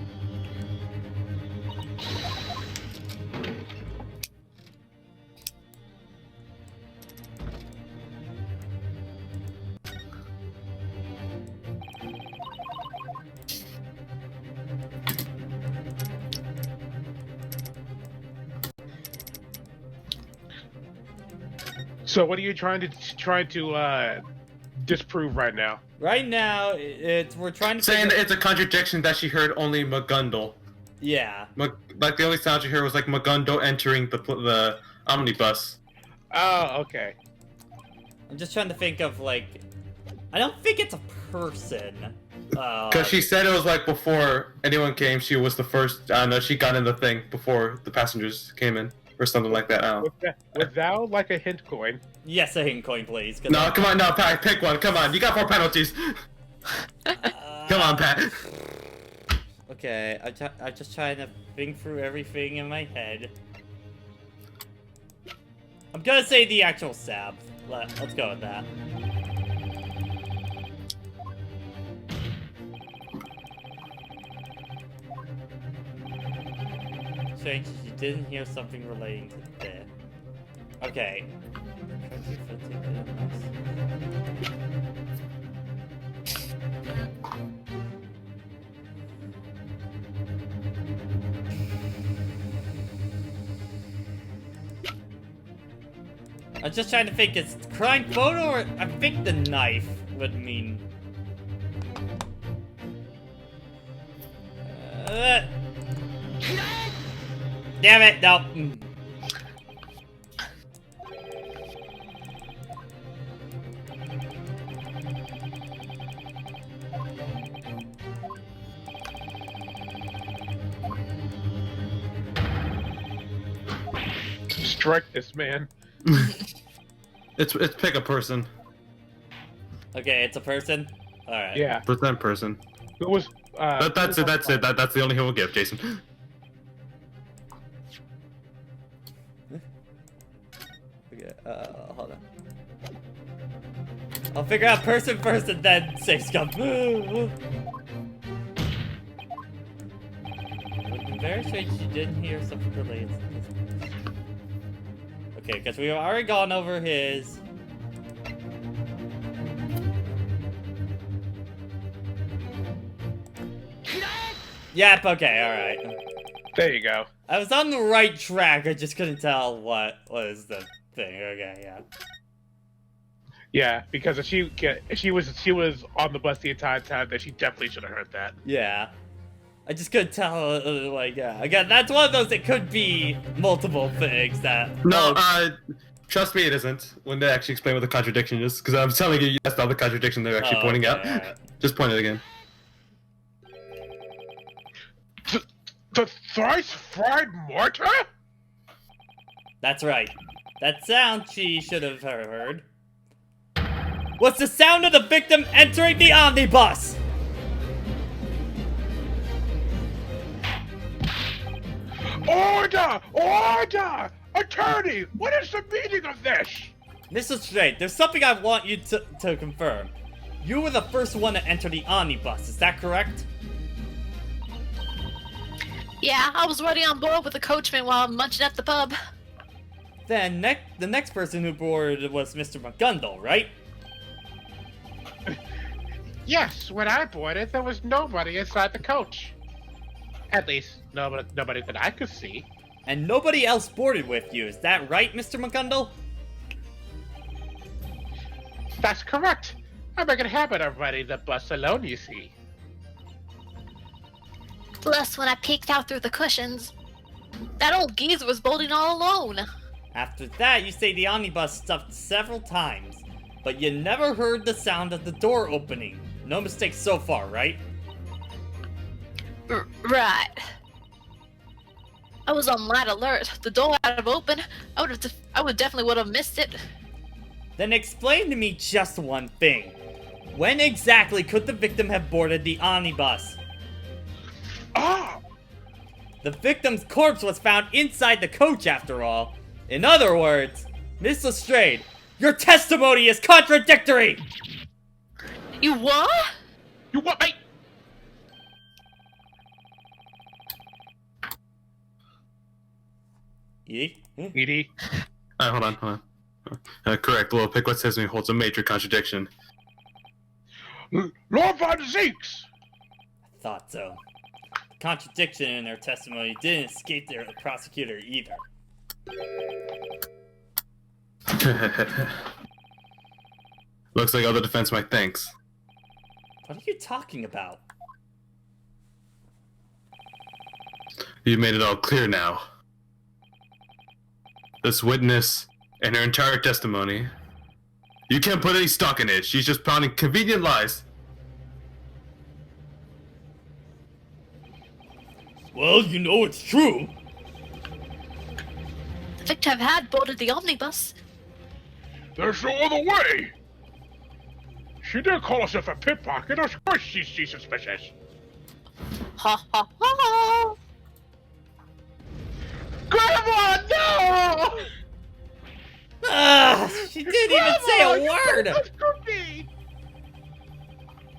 So what are you trying to disprove right now? Right now, we're trying to Saying that it's a contradiction that she heard only Magundal. Yeah. Like the only sound she heard was like Magundo entering the omnibus. Oh, okay. I'm just trying to think of like, I don't think it's a person. Because she said it was like before anyone came, she was the first. I don't know. She got in the thing before the passengers came in, or something like that. I don't know. Was that like a hint coin? Yes, a hint coin, please. No, come on, no, Pat, pick one. Come on, you got 4 penalties. Come on, Pat. Okay, I'm just trying to think through everything in my head. I'm gonna say the actual stab. Let's go with that. Strange, you didn't hear something relating to the... Okay. I'm just trying to think, is crime photo or... I think the knife would mean... Damn it, no. Strike this man. It's pick a person. Okay, it's a person? Alright. Yeah. Present person. Who was? That's it. That's it. That's the only hint we'll give, Jason. Okay, hold on. I'll figure out person first and then say scum. I'm very strange you didn't hear something related to this. Okay, because we've already gone over his... Yep, okay, alright. There you go. I was on the right track, I just couldn't tell what was the thing. Okay, yeah. Yeah, because if she was on the bus the entire time, then she definitely should have heard that. Yeah. I just couldn't tell, like, yeah. Again, that's one of those that could be multiple things that... No, trust me, it isn't. When they actually explain what the contradiction is, because I'm telling you, that's not the contradiction they're actually pointing out. Right. Just point it again. The thrice fried mortar? That's right. That sound she should have heard was the sound of the victim entering the omnibus! Order! Order! Attorney, what is the meaning of this? Mr. Straight, there's something I want you to confirm. You were the first one to enter the omnibus, is that correct? Yeah, I was already on board with the coachman while munching at the pub. Then the next person who boarded was Mr. McGundle, right? Yes, when I boarded, there was nobody inside the coach. At least, nobody that I could see. And nobody else boarded with you, is that right, Mr. McGundle? That's correct. I make a habit of riding the bus alone, you see. Plus, when I peeked out through the cushions, that old geezer was boarding all alone. After that, you say the omnibus stopped several times, but you never heard the sound of the door opening. No mistakes so far, right? Right. I was on light alert. The door would have opened. I would definitely would have missed it. Then explain to me just one thing. When exactly could the victim have boarded the omnibus? Ah! The victim's corpse was found inside the coach after all. In other words, Miss Lestrade, your testimony is contradictory! You what? You what, mate? Edie? Hold on. Correct. Little pick what says me holds a major contradiction. Lord Von Zeeks! I thought so. Contradiction in their testimony didn't escape their prosecutor either. Looks like other defense might thanks. What are you talking about? You made it all clear now. This witness and her entire testimony. You can't put any stock in it. She's just pounding convenient lies. Well, you know it's true. Victim had boarded the omnibus. There's no other way. She did call herself a pickpocket. Of course she's suspicious. Ha ha ha! Grandma, no! She didn't even say a word!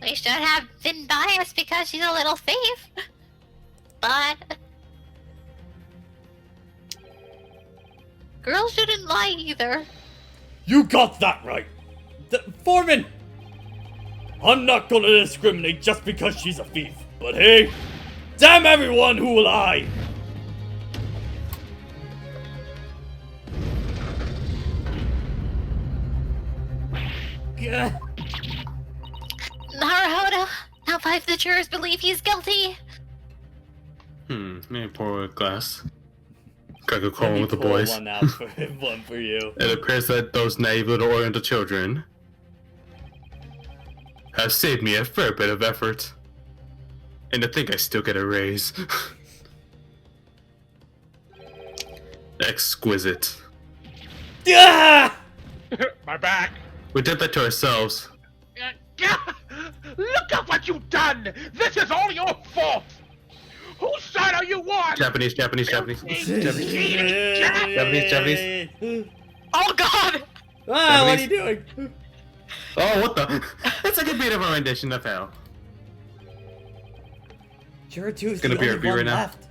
We should have been biased because she's a little thief. But girls shouldn't lie either. You got that right. Foreman! I'm not gonna discriminate just because she's a thief. But hey, damn everyone who will lie! Naruhodō, now 5 of the jurors believe he's guilty. Maybe pour a glass. Gotta call Let me with the pull boys. one for you. It appears that those naive little Oriental children have saved me a fair bit of effort. And I think I still get a raise. Exquisite. Yeah! My back. We did that to ourselves. Look at what you've done! This is all your fault! Whose side are you on? Japanese. Japanese. Oh god! Ah, what are you doing? Oh, what the? It's like a bit of a rendition of hell. Juratu's Gonna the be only right one now. left.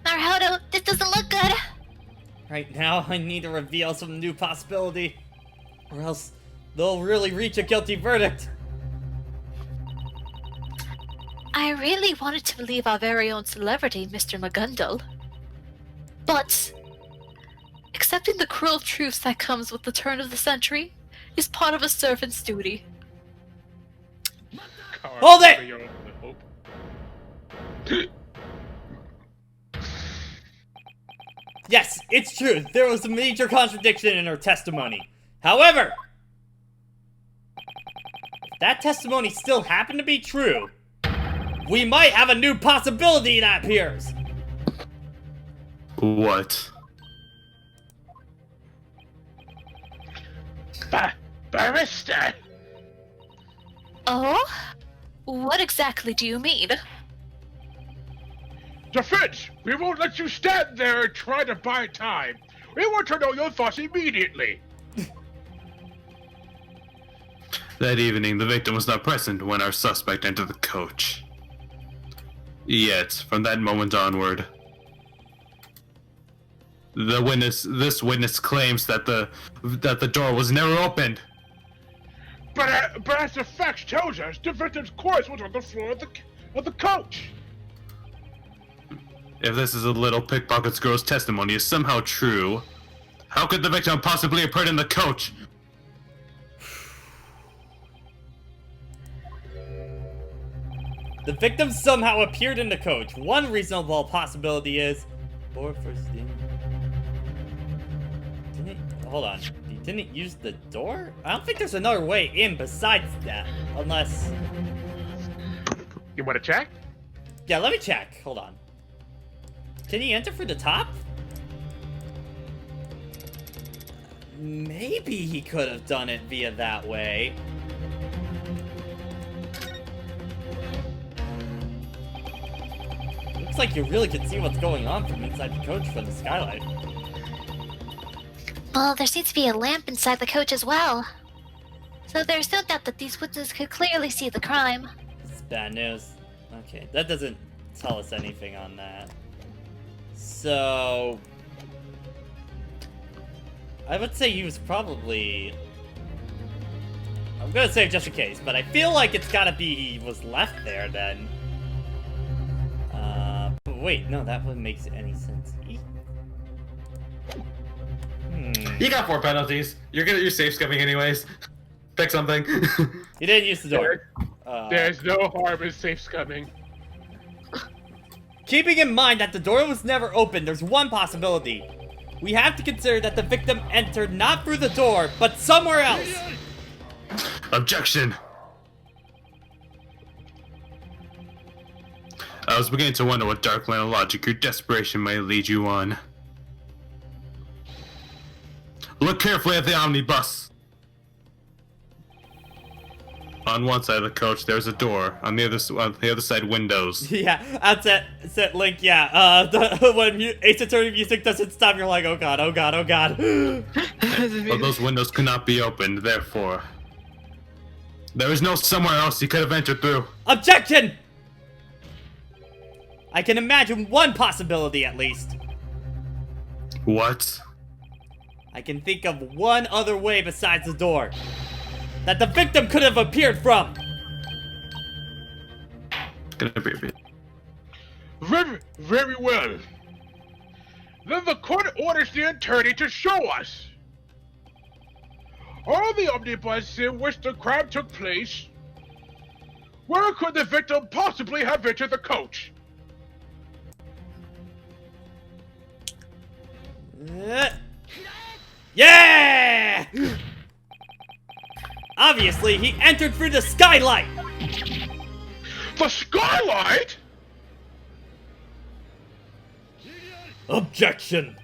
Naruhodō, this doesn't look good. Right now, I need to reveal some new possibility, or else they'll really reach a guilty verdict. I really wanted to believe our very own celebrity, Mr. Magundal. But accepting the cruel truths that comes with the turn of the century is part of a servant's duty. Hold it! Yes, it's true. There was a major contradiction in her testimony. However, if that testimony still happened to be true, we might have a new possibility that appears. What? Barrister! Oh? What exactly do you mean? Defense! We won't let you stand there and try to buy time. We want to know your thoughts immediately. That evening, the victim was not present when our suspect entered the coach. Yet, from that moment onward, this witness claims that the door was never opened. But as the facts tells us, the victim's corpse was on the floor of the coach. If this is a little pickpocket girl's testimony is somehow true, how could the victim possibly have appeared in the coach? The victim somehow appeared in the coach. One reasonable possibility is, or first in. Hold on. He didn't use the door? I don't think there's another way in besides that, unless. You want to check? Yeah, let me check. Hold on. Can he enter through the top? Maybe he could have done it via that way. Looks like you really can see what's going on from inside the coach from the skylight. Well, there seems to be a lamp inside the coach as well. So there's no doubt that these witnesses could clearly see the crime. This is bad news. Okay, that doesn't tell us anything on that. So I would say he was probably... I'm gonna say just in case, but I feel like it's gotta be he was left there then. Wait, no, that wouldn't make any sense. You got 4 penalties. You're good at your safe scumming anyways. Pick something. He didn't use the door. There's no harm in safe scumming. Keeping in mind that the door was never opened, there's one possibility. We have to consider that the victim entered not through the door, but somewhere else. Objection! I was beginning to wonder what dark line of logic your desperation might lead you on. Look carefully at the omnibus! On one side of the coach, there's a door. On the other side, windows. Yeah, that's it, Link, yeah. When Ace Attorney music doesn't stop, you're like, oh god, oh god, oh god. Well, those windows could not be opened, therefore. There is no somewhere else he could have entered through. Objection! I can imagine one possibility at least. What? I can think of one other way besides the door that the victim could have appeared from. Gonna be a bit. Very, very well. Then the court orders the attorney to show us. On the omnibus in which the crime took place, where could the victim possibly have entered the coach? Yeah! Obviously, he entered through the skylight! The skylight? Objection!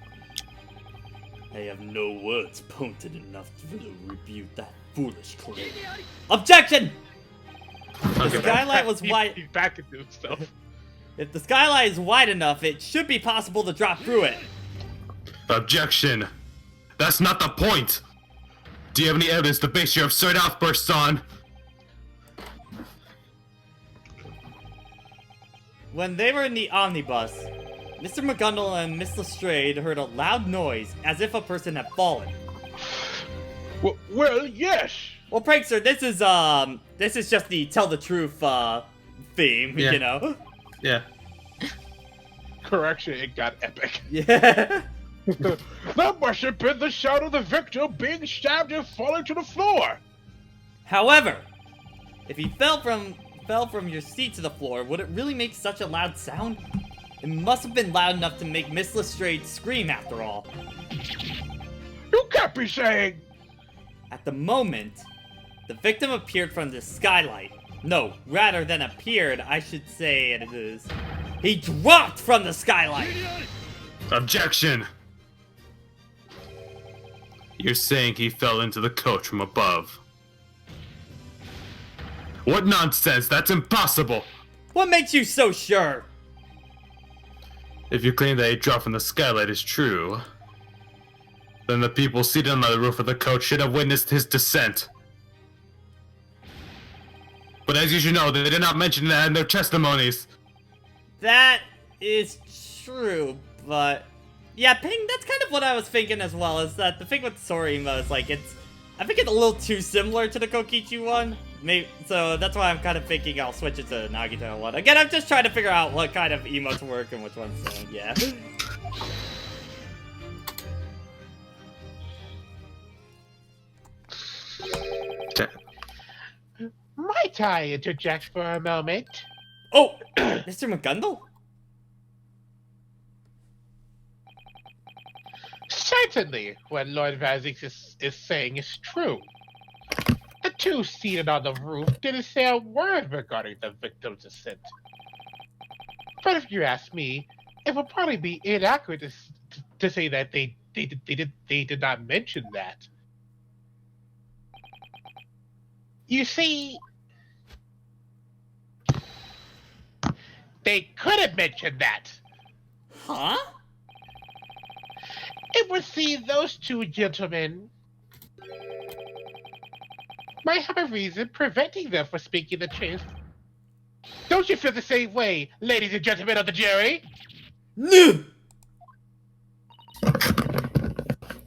I have no words pointed enough to rebuke that foolish claim. Objection! The skylight was wide. He's back into himself. If the skylight is wide enough, it should be possible to drop through it. Objection. That's not the point. Do you have any evidence to base your absurd outbursts on? When they were in the omnibus, Mr. McGundle and Miss Lestrade heard a loud noise, as if a person had fallen. Well, yes. Well, Prankster, this is just the tell the truth, theme, Yeah. you know? Yeah. Correction, it got epic. Yeah. That must have been the sound of the victim being stabbed and falling to the floor. However, if he fell from your seat to the floor, would it really make such a loud sound? It must have been loud enough to make Miss Lestrade scream after all. You can't be saying... At the moment, the victim appeared from the skylight. No, rather than appeared, I should say it is. He dropped from the skylight! Objection. You're saying he fell into the coach from above. What nonsense! That's impossible! What makes you so sure? If you claim that he dropped from the skylight is true, then the people seated on the roof of the coach should have witnessed his descent. But as you should know, they did not mention that in their testimonies. That is true, but... Yeah, Ping, that's kind of what I was thinking as well, is that the thing with Sorima is, like, I think it's a little too similar to the Kokichi one. So that's why I'm kind of thinking I'll switch it to Nagito one. Again, I'm just trying to figure out what kind of emotes work and which ones don't, yeah. Might I interject for a moment? Oh! Mr. McGundle? Certainly, what Lord Vazix is saying is true. The two seated on the roof didn't say a word regarding the victim's descent. But if you ask me, it would probably be inaccurate to say that they did not mention that. You see, they could have mentioned that. Huh? It would seem those two gentlemen might have a reason preventing them from speaking the truth. Don't you feel the same way, ladies and gentlemen of the jury? No!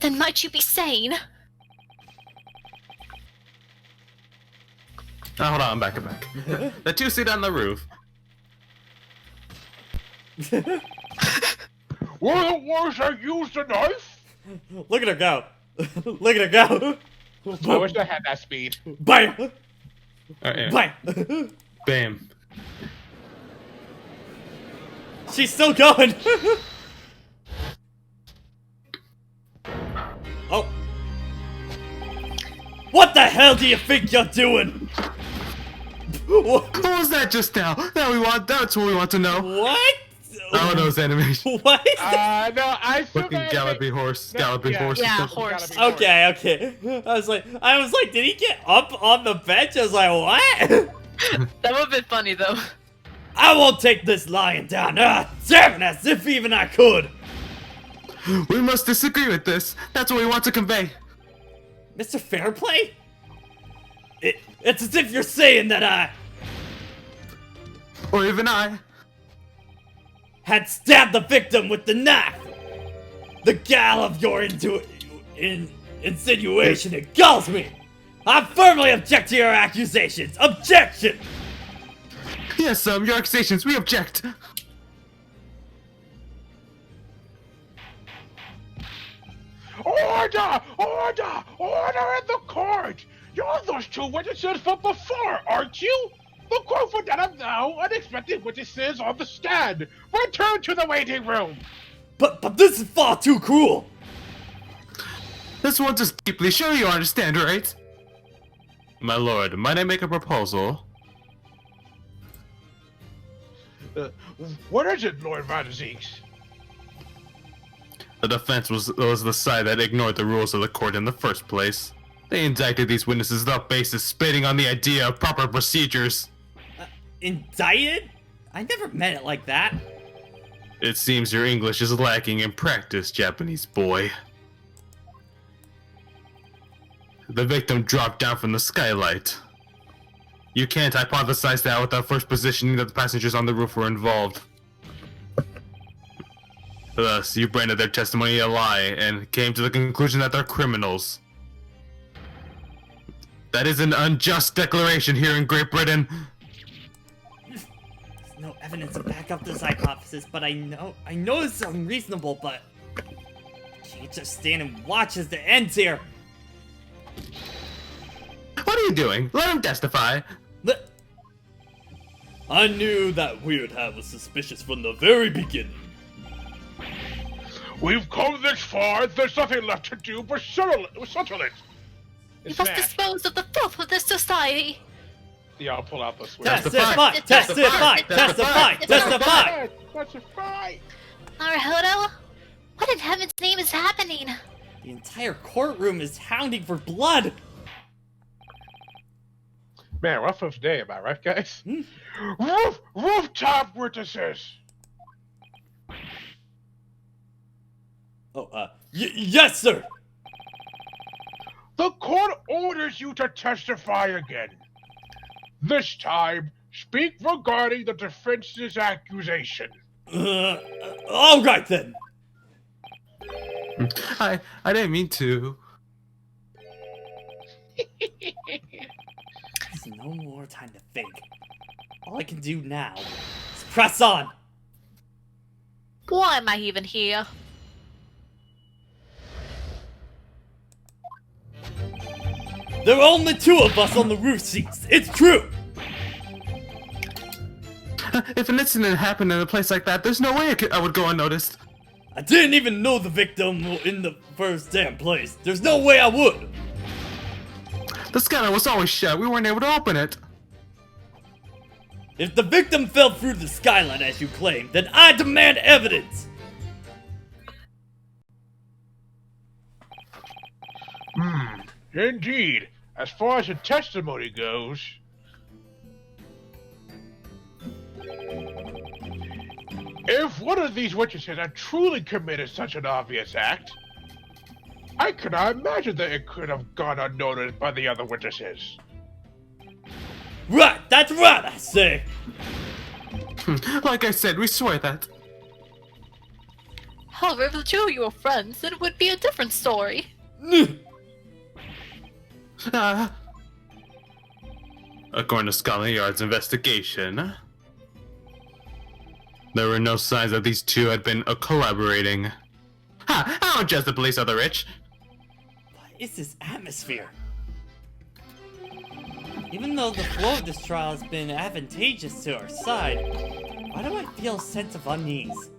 Then might you be sane? Oh, hold on, I'm back. The two seated on the roof. Were the ones that used the knife? Look at her go. Look at her go. I wish I had that speed. Bam! Alright, Bam! bam. She's still going! Oh. What the hell do you think you're doing? What was that just now? That's what we want to know. What? Oh, those animation. What? No, I still Fucking gotta galloping horse. Galloping horse. Yeah, horse. Okay, okay. I was like, did he get up on the bench? I was like, what? That would have been funny though. I won't take this lying down. Ah, damn it, as if even I could. We must disagree with this. That's what we want to convey. Mr. Fairplay? It's as if you're saying that I Or even I. had stabbed the victim with the knife. The gall of your insinuation, it galls me. I firmly object to your accusations. Objection! Yes, your accusations, we object. Order! Order! Order in the court! You're those two witnesses from before, aren't you? The court would not have now unexpected witnesses on the stand. Return to the waiting room. But this is far too cruel. This one's just deeply sure you understand, right? My lord, might I make a proposal? What is it, Lord Vadazix? The defense was the side that ignored the rules of the court in the first place. They indicted these witnesses without basis, spitting on the idea of proper procedures. Indicted? I never meant it like that. It seems your English is lacking in practice, Japanese boy. The victim dropped down from the skylight. You can't hypothesize that without first positioning that the passengers on the roof were involved. Thus, you branded their testimony a lie and came to the conclusion that they're criminals. That is an unjust declaration here in Great Britain. There's no evidence to back up this hypothesis, but I know it's unreasonable, but can't just stand and watch as the ends here. What are you doing? Let him testify. I knew that we would have a suspicious from the very beginning. We've come this far, there's nothing left to do but settle it. You must dispose of the filth of this society. Yeah, I'll pull out the switch. Testify! Naruhodō? What in heaven's name is happening? The entire courtroom is hounding for blood. Man, rough first day, am I right, guys? Rooftop witnesses! Oh, yes, sir! The court orders you to testify again. This time, speak regarding the defense's accusation. All right then. I didn't mean to. There's no more time to think. All I can do now is press on. Why am I even here? There are only two of us on the roof seats. It's true. If an incident happened in a place like that, there's no way I would go unnoticed. I didn't even know the victim in the first damn place. There's no way I would. The skylight was always shut. We weren't able to open it. If the victim fell through the skylight as you claim, then I demand evidence. Indeed. As far as the testimony goes... If one of these witnesses had truly committed such an obvious act, I cannot imagine that it could have gone unnoticed by the other witnesses. Right, that's right, I say. Like I said, we swear that. However, if the two of you were friends, then it would be a different story. According to Scotland Yard's investigation, there were no signs that these two had been collaborating. Ha! I don't judge the police or the rich. What is this atmosphere? Even though the flow of this trial has been advantageous to our side, why do I feel a sense of unease?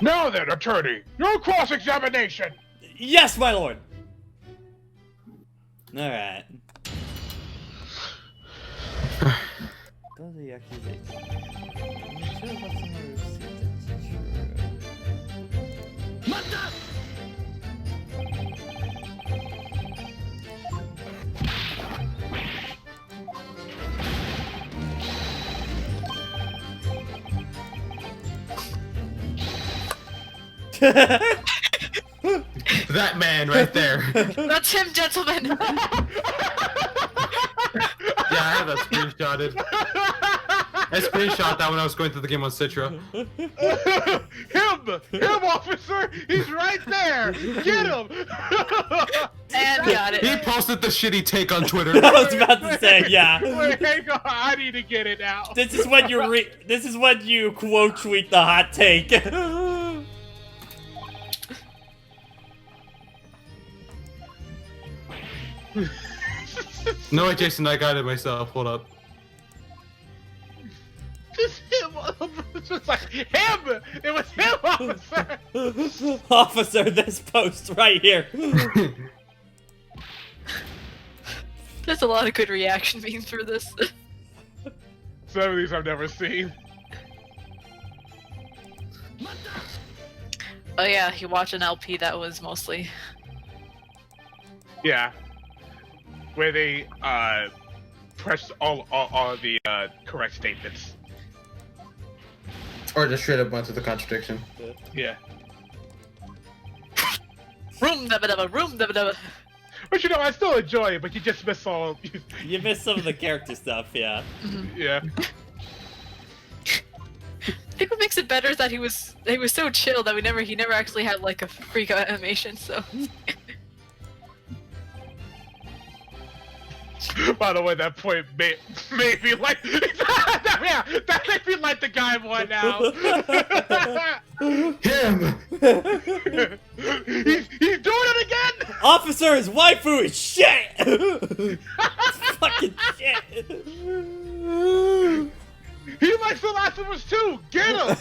Now then, attorney, your cross-examination! Yes, my lord! Alright. Go to the accusation. The two of us on the roof seat, that's true. That man right there. That's him, gentlemen. Yeah, I have that screenshotted. I screenshot that when I was going through the game on Citra. Him, officer! He's right there! Get him! And got it. He posted the shitty take on Twitter. I was about to say, yeah. Wait, hang on, I need to get it out. This is when you quote tweet the hot take. No, Jason, I got it myself. Hold up. Just him on It's just like him. It was him, officer. Officer, this post right here. There's a lot of good reaction memes for this. Some of these I've never seen. Oh yeah, you watch an LP that was mostly. Yeah. Where they press all the correct statements. Or just straight up went to the contradiction. Yeah. Room dabba dabba, room dabba dabba. But you know, I still enjoy it, but you just miss all. You missed some of the character stuff, yeah. Yeah. I think what makes it better is that he was so chill that he never actually had like a freak out animation. So. By the way, that point made me like. Yeah, that made me like the guy more now. Him! He's doing it again! Officer, his waifu is shit! Fucking shit! He likes the last of us too! Get him!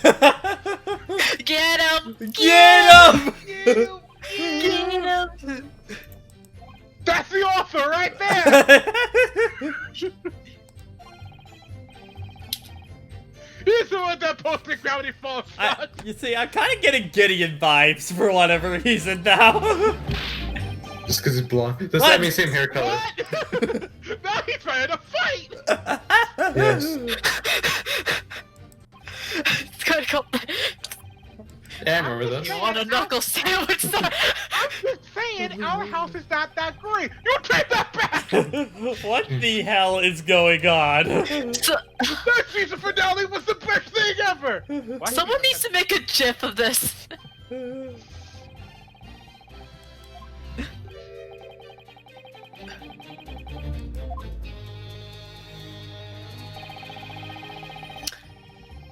Get him! Get him! Get him! That's the author right there! He's the one that posted Gravity Falls. You see, I'm kind of getting Gideon vibes for whatever reason now. Just because he's blonde. Does What? that mean same hair color? What? Now he's trying to fight! Yes. It's kind of called. Yeah, I remember this. You want a knuckle sandwich? I'm just saying, our house is not that great. You take that back! What the hell is going on? That season finale was the best thing ever! Someone needs to make a gif of this.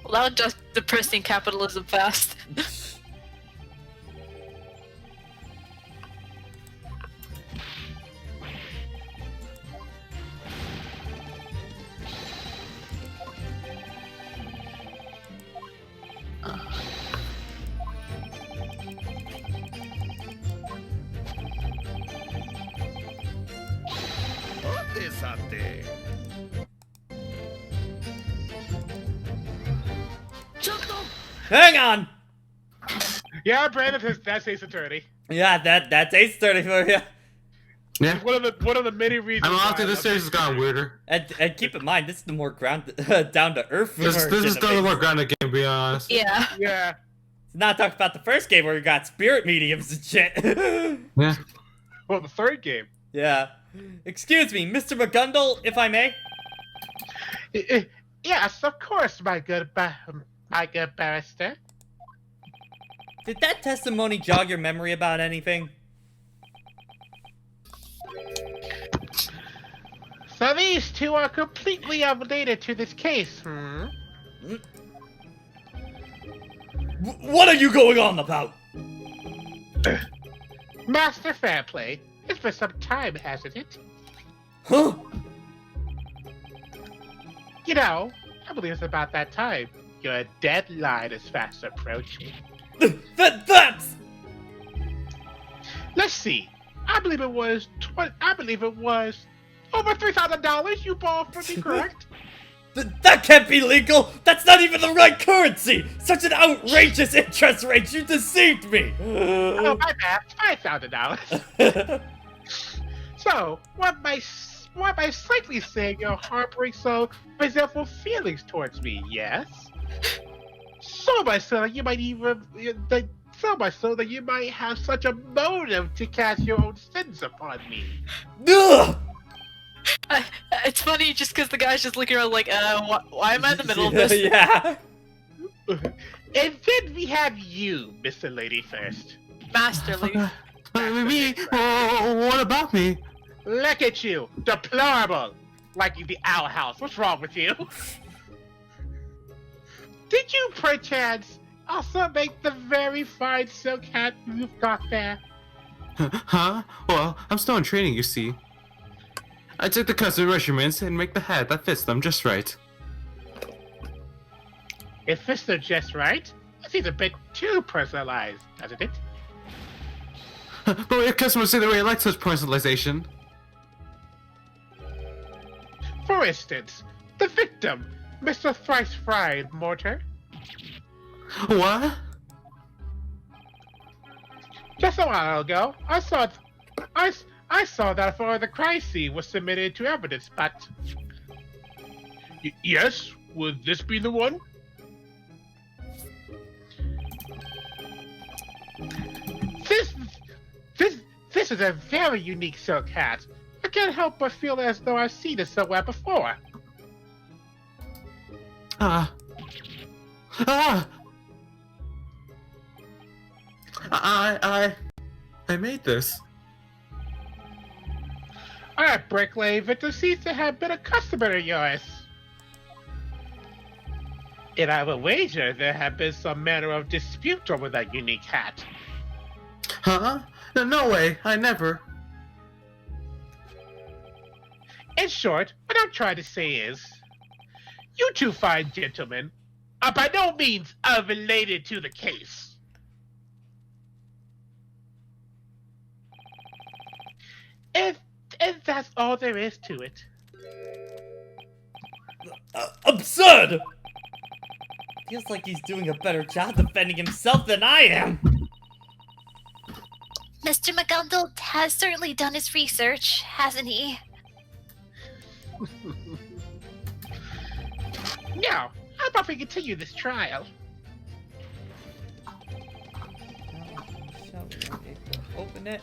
Loud, just depressing capitalism fast. Hang on! Yeah, Brandon, that's Ace Attorney. Yeah, that's Ace 30 for you. Yeah. One of the many reasons. I'm honestly, why I this love series has gotten weirder. And keep in mind, this is the more grounded, down to earth This is version still of the it. more grounded game, to be honest. Yeah. Yeah. Not talking about the first game where you got spirit mediums and shit. Yeah. Well, the third game. Yeah. Excuse me, Mr. McGundle, if I may? Yes, of course, my good barrister. Did that testimony jog your memory about anything? So these two are completely unrelated to this case, What are you going on about? Master Fairplay, it's been some time, hasn't it? Huh? You know, I believe it's about that time. Your deadline is fast approaching. That's... Let's see. I believe it was over $3,000 you borrowed from me, correct? That can't be legal! That's not even the right currency! Such an outrageous interest rate! You deceived me! Oh, my bad. $5,000. So, what by slightly saying your harboring so resentful feelings towards me, yes? So much so that you might have such a motive to cast your own sins upon me. Ugh! It's funny just because the guy's just looking around like, why am I in the middle of this? Yeah. And then we have you, Mr. Lady First. Masterly. Me? What about me? Look at you, deplorable, like the Owl House. What's wrong with you? Did you perchance also make the very fine silk hat you've got there? Huh? Well, I'm still in training, you see. I took the custom measurements and make the hat that fits them just right. If this is just right, it seems a bit too personalized, doesn't it? But we have customers say they really like such personalization. For instance, the victim, Mr. Thrice Fried Mortar. What? Just a while ago, I saw that for the crime scene was submitted to evidence, but Yes? Would this be the one? This is a very unique silk hat. I can't help but feel as though I've seen it somewhere before. I made this. Alright, Bricklane, Victor seems to have been a customer of yours. And I will wager there have been some manner of dispute over that unique hat. Huh? No way, I never. In short, what I'm trying to say is, you two fine gentlemen are by no means unrelated to the case. And that's all there is to it. Absurd! Feels like he's doing a better job defending himself than I am. Mr. McGundle has certainly done his research, hasn't he? Now, how about we continue this trial? Shall we open it?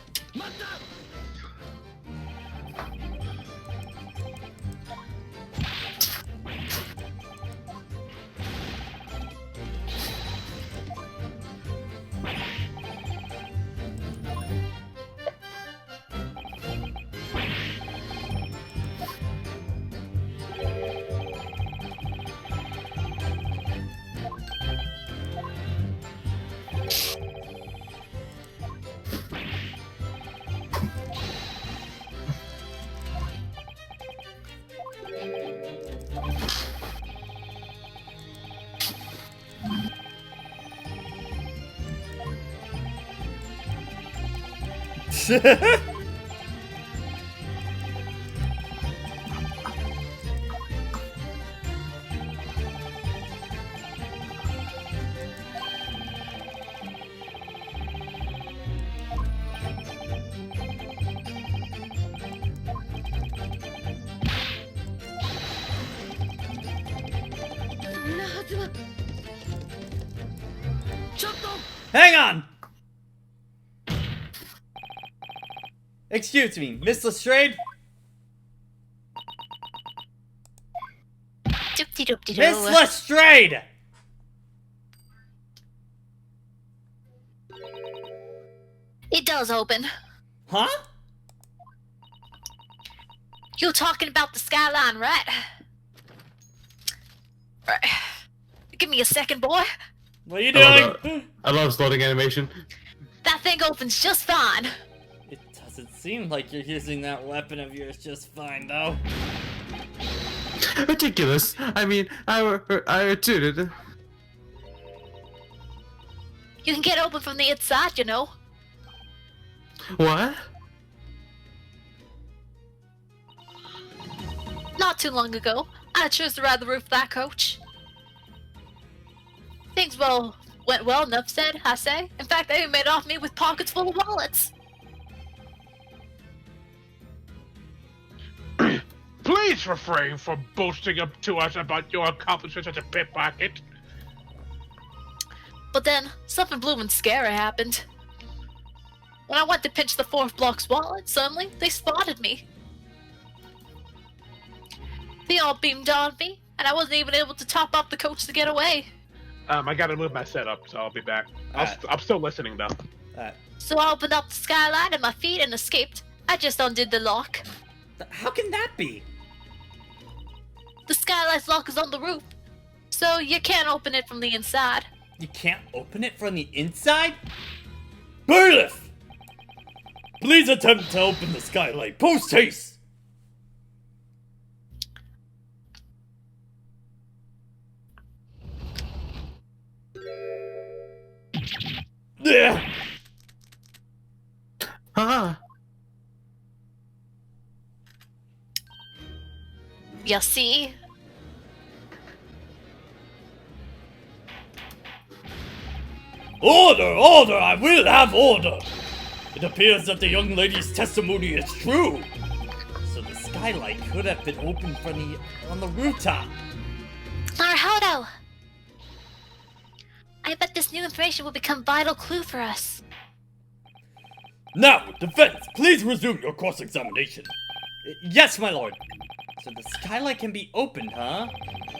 Hang on! Excuse me, Miss Lestrade? Doop-de-doop-de-doo. Miss Lestrade! It does open. Huh? You're talking about the skyline, right? Right. Give me a second, boy. What are you I doing? love loading animation. That thing opens just fine. It doesn't seem like you're using that weapon of yours just fine, though. Ridiculous. I mean, I did it. You can get open from the inside, you know. What? Not too long ago, I chose to ride the roof of that coach. Things went well, enough said, I say. In fact, they even made off me with pockets full of wallets. Please refrain from boasting up to us about your accomplishments as a pickpocket. But then, something bloomin' scary happened. When I went to pinch the fourth block's wallet, suddenly, they spotted me. They all beamed on me, and I wasn't even able to top up the coach to get away. I gotta move my setup, so I'll be back. Alright. I'm still listening, though. So I opened up the skylight at my feet and escaped. I just undid the lock. How can that be? The skylight's lock is on the roof, so you can't open it from the inside. You can't open it from the inside? Bailiff! Please attempt to open the skylight. Post haste! Yeah. Ah. You see? Order! Order! I will have order! It appears that the young lady's testimony is true. So the skylight could have been opened on the rooftop. Naruhodō! I bet this new information will become a vital clue for us. Now, defense, please resume your cross-examination. Yes, my lord. So the skylight can be opened, huh?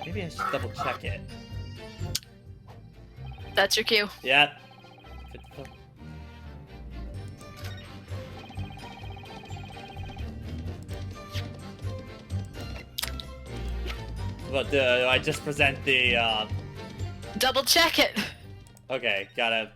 Maybe I should double-check it. That's your cue. Yeah. But I just present the, Double check it. Okay, gotta...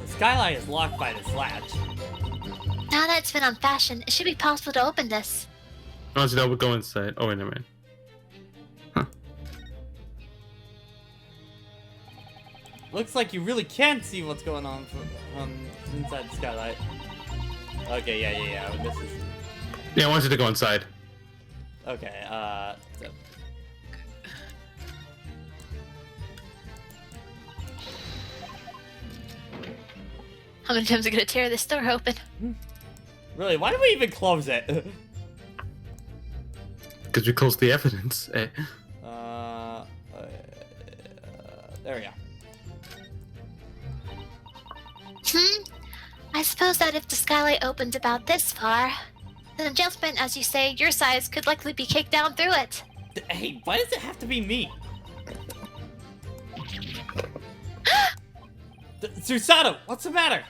The skylight is locked by this latch. Now that it's been unfastened, it should be possible to open this. Oh, so that would go inside. Oh, wait, never mind. Looks like you really can see what's going on inside the skylight. Okay, yeah. This is... Yeah, I want you to go inside. Okay, so... How many times are we gonna tear this door open? Really, why did we even close it? Because we closed the evidence. Eh? There we go. I suppose that if the skylight opened about this far, then a gentleman, as you say, your size could likely be kicked down through it. Hey, why does it have to be me? Susato, what's the matter?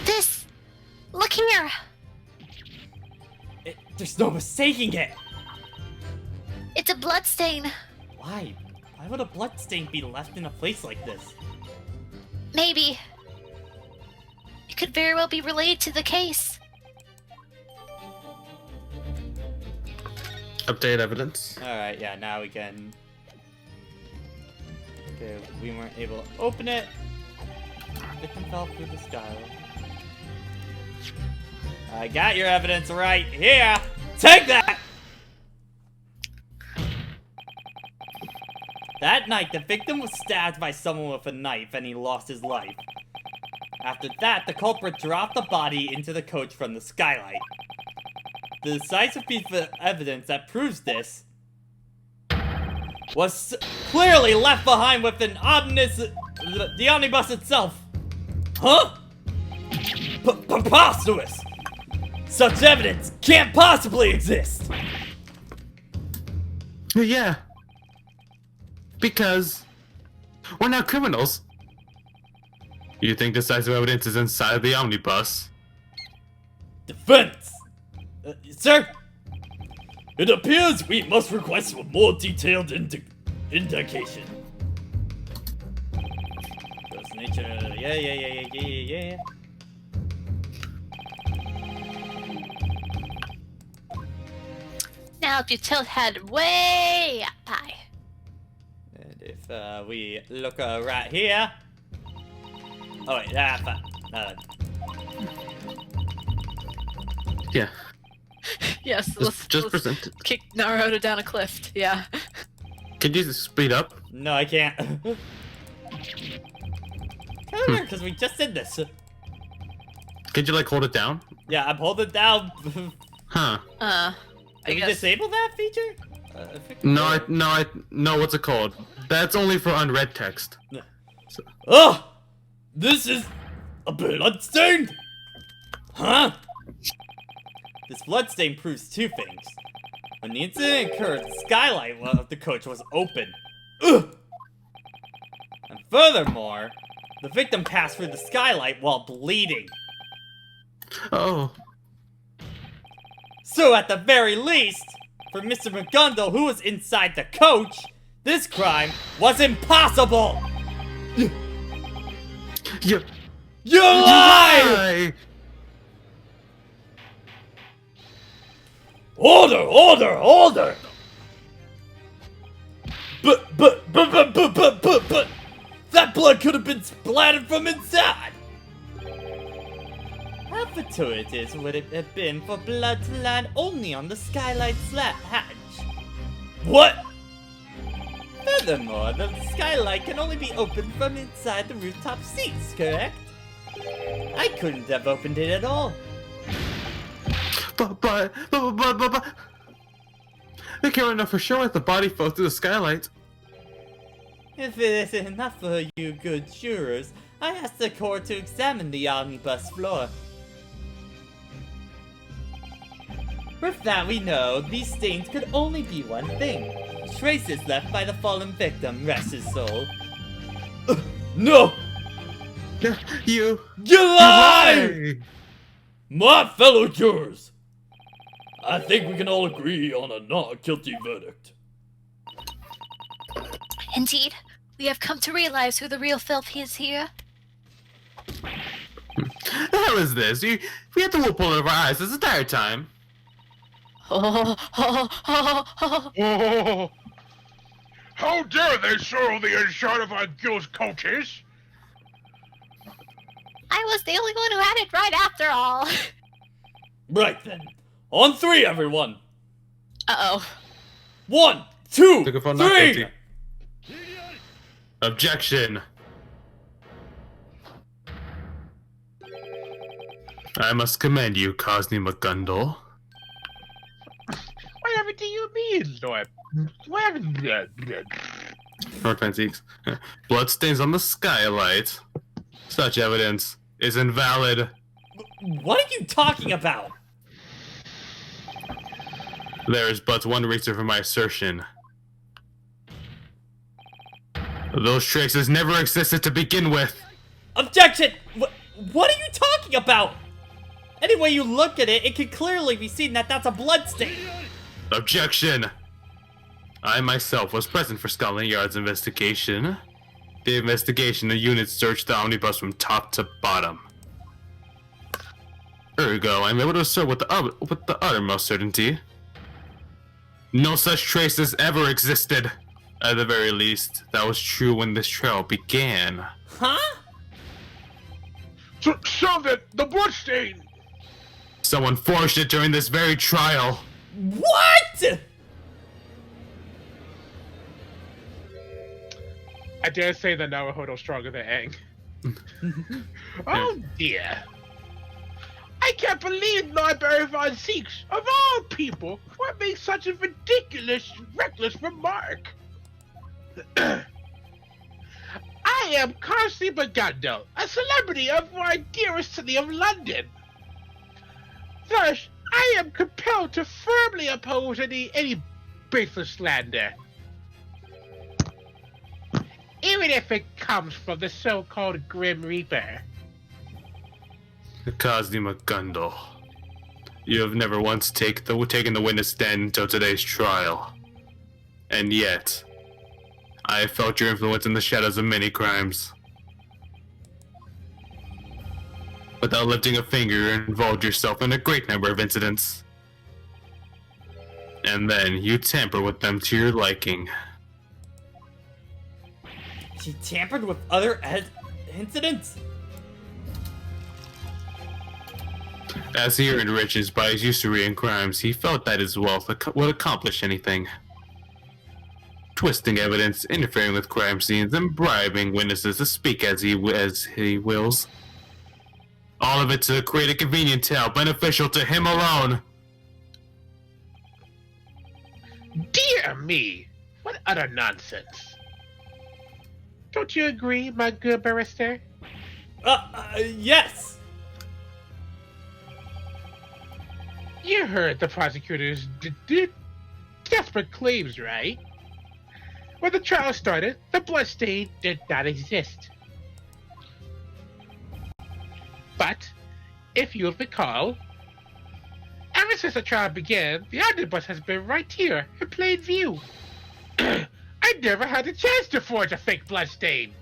This! Look here! There's no mistaking it! It's a bloodstain. Why? Why would a bloodstain be left in a place like this? Maybe. It could very well be related to the case. Update evidence. Alright, yeah, now we can... Okay, we weren't able to open it. Victim fell through the skylight. I got your evidence right here! Take that! That night, the victim was stabbed by someone with a knife and he lost his life. After that, the culprit dropped the body into the coach from the skylight. The decisive piece of evidence that proves this was clearly left behind with the omnibus itself. Huh? Preposterous! Such evidence can't possibly exist! Yeah. Because we're not criminals. You think decisive evidence is inside the omnibus? Defense! Sir? It appears we must request a more detailed indication. Gross nature, yeah. Now if you tilt head way up high. And if we look right here. Oh wait, Yeah. Yes, Just present it. kick Naruhodō down a cliff. Yeah. Could you speed up? no, I can't. Because we just did this. Could you like hold it down? Yeah, I'm holding it down. Huh. Did we guess. disable that feature? No, what's it called? That's only for unread text. Oh! This is a bloodstain? Huh? This bloodstain proves two things. When the incident occurred, the skylight of the coach was open. Ugh! And furthermore, the victim passed through the skylight while bleeding. Oh. So at the very least, for Mr. McGundle, who was inside the coach, this crime was impossible! You You lie! Order! But, that blood could have been splattered from inside! How fortuitous would it have been for blood to land only on the skylight hatch? What? Furthermore, the skylight can only be opened from inside the rooftop seats, correct? I couldn't have opened it at all. But... They can't know for sure if the body fell through the skylight. If it isn't enough for you good jurors, I asked the court to examine the omnibus floor. With that we know, these stains could only be one thing. Traces left by the fallen victim, rest his soul. No! You lie! My fellow jurors, I think we can all agree on a not guilty verdict. Indeed, we have come to realize who the real filth is here. The hell is this? We had the wool pulled out of our eyes this entire time. Oh, how dare they soil the inside of our guild's coaches? I was the only one who had it right after all. Right then. On three, everyone. Uh-oh. 1, 2, Took a phone, not 3! guilty. Objection. I must commend you, Cosney McGundle. Whatever do you mean, Lord? Whatever. North Fantiques. Bloodstains on the skylight. Such evidence is invalid. What are you talking about? There is but one reason for my assertion. Those traces never existed to begin with. Objection! What are you talking about? Any way you look at it, it can clearly be seen that that's a bloodstain. Objection! I myself was present for Scotland Yard's investigation. The investigation, the unit searched the omnibus from top to bottom. Ergo, I'm able to assert with the uttermost certainty. No such traces ever existed. At the very least, that was true when this trial began. Huh? So that the bloodstain. Someone forged it during this very trial. What? I dare say the naruhodō stronger than Aang. Oh dear. I can't believe Library Von Seeks, of all people, would make such a ridiculous, reckless remark. I am Cosney McGundle, a celebrity of my dearest city of London. Thus, I am compelled to firmly oppose any baseless slander. Even if it comes from the so-called Grim Reaper. Cosney McGundle, you have never once taken the witness stand until today's trial. And yet, I have felt your influence in the shadows of many crimes. Without lifting a finger, you involved yourself in a great number of incidents. And then you tamper with them to your liking. She tampered with other incidents? As he earned riches by his usury and crimes, he felt that his wealth would accomplish anything. Twisting evidence, interfering with crime scenes, and bribing witnesses to speak as he wills. All of it to create a convenient tale beneficial to him alone. Dear me, what utter nonsense. Don't you agree, my good barrister? Yes! You heard the prosecutor's desperate claims, right? When the trial started, the bloodstain did not exist. But, if you'll recall, ever since the trial began, the omnibus has been right here, in plain view. I never had a chance to forge a fake bloodstain.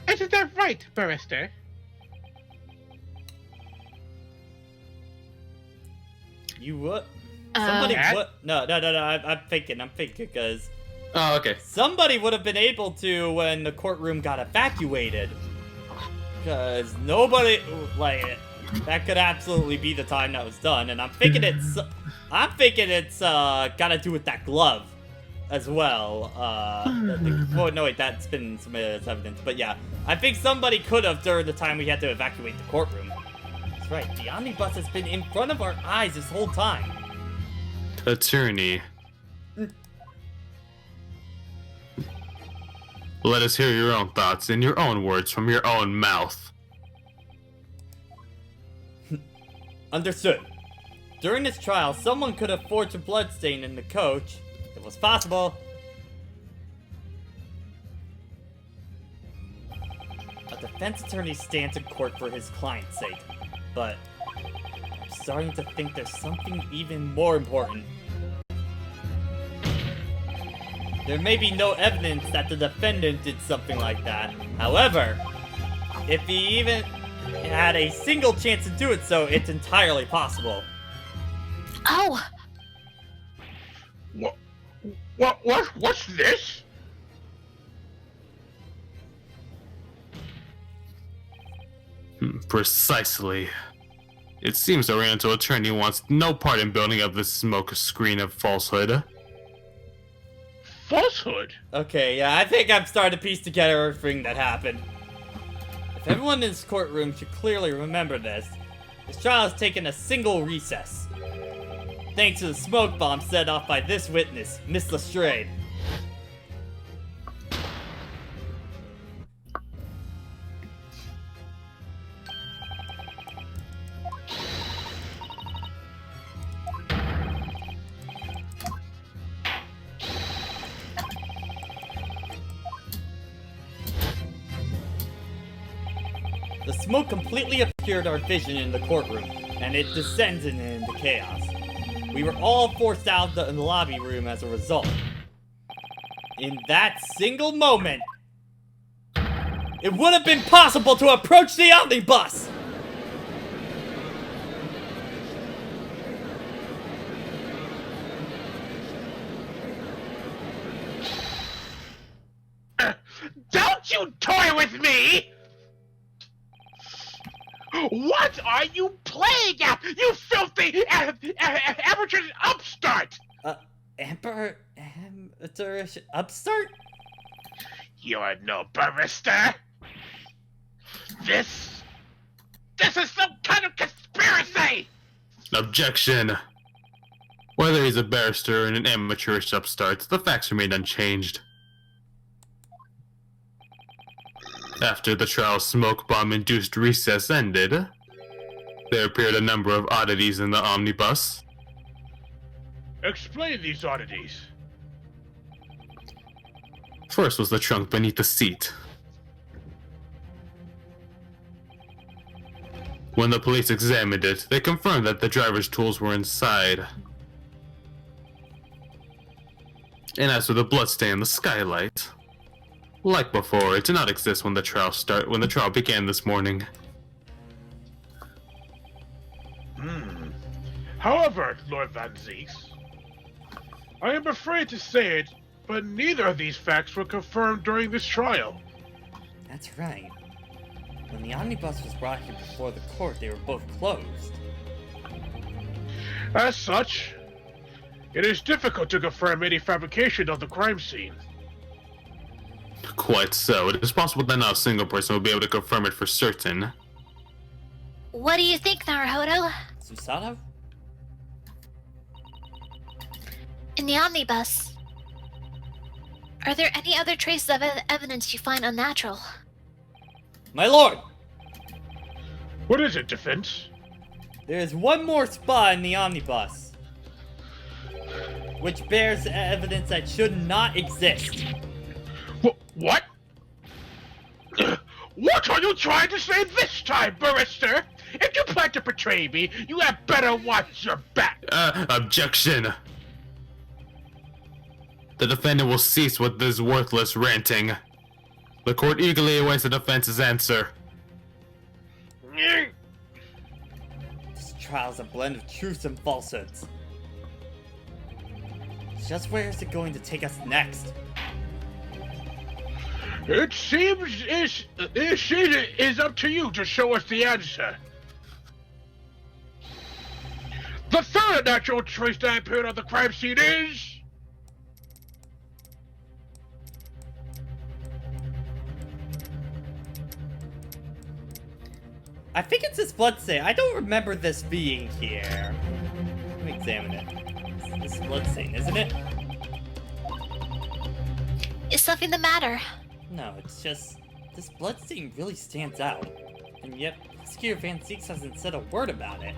Isn't that right, barrister? You would. Somebody Cat? would. No. I'm thinking, because Oh, okay. somebody would have been able to when the courtroom got evacuated. Because nobody, like, that could absolutely be the time that was done. And I'm thinking it's got to do with that glove as well. Oh, no, wait, that's been submitted as evidence. But yeah, I think somebody could have during the time we had to evacuate the courtroom. That's right, the omnibus has been in front of our eyes this whole time. Attorney. Let us hear your own thoughts in your own words from your own mouth. Understood. During this trial, someone could have forged a bloodstain in the coach. It was possible. A defense attorney stands in court for his client's sake, but I'm starting to think there's something even more important. There may be no evidence that the defendant did something like that. However, if he even had a single chance to do it so, it's entirely possible. Oh, What's this? Precisely. It seems the Oriental attorney wants no part in building up this smoke screen of falsehood. Falsehood? Okay, yeah, I think I'm starting to piece together everything that happened. If everyone in this courtroom should clearly remember this trial has taken a single recess. Thanks to the smoke bomb set off by this witness, Miss Lestrade. The smoke completely obscured our vision in the courtroom, and it descended into chaos. We were all forced out in the lobby room as a result. In that single moment, it would have been possible to approach the omnibus! Don't you toy with me! What are you playing at, you filthy amateur upstart? Amateurish upstart? You're no barrister. This is some kind of conspiracy! Objection! Whether he's a barrister or an amateurish upstart, the facts remain unchanged. After the trial's smoke bomb-induced recess ended, there appeared a number of oddities in the omnibus. Explain these oddities. First was the trunk beneath the seat. When the police examined it, they confirmed that the driver's tools were inside. And as for the bloodstain on the skylight, like before, it did not exist when the trial began this morning. However, Lord Van Zeeks, I am afraid to say it, but neither of these facts were confirmed during this trial. That's right. When the omnibus was brought here before the court, they were both closed. As such, it is difficult to confirm any fabrication of the crime scene. Quite so. It is possible that not a single person will be able to confirm it for certain. what do you think, Naruhodō? Susato? In the omnibus, are there any other traces of evidence you find unnatural? My lord! What is it, defense? There is one more spot in the omnibus, which bears evidence that should not exist. What? What are you trying to say this time, barrister? If you plan to betray me, you had better watch your back. Objection! The defendant will cease with this worthless ranting. The court eagerly awaits the defense's answer. This trial is a blend of truths and falsehoods. Just where is it going to take us next? It seems it is up to you to show us the answer. The third natural choice that appeared on the crime scene is... I think it's this bloodstain. I don't remember this being here. Let me examine it. This bloodstain, isn't it? Is something the matter? No, it's just... this bloodstain really stands out. And yet, Prosecutor Van Zeeks hasn't said a word about it.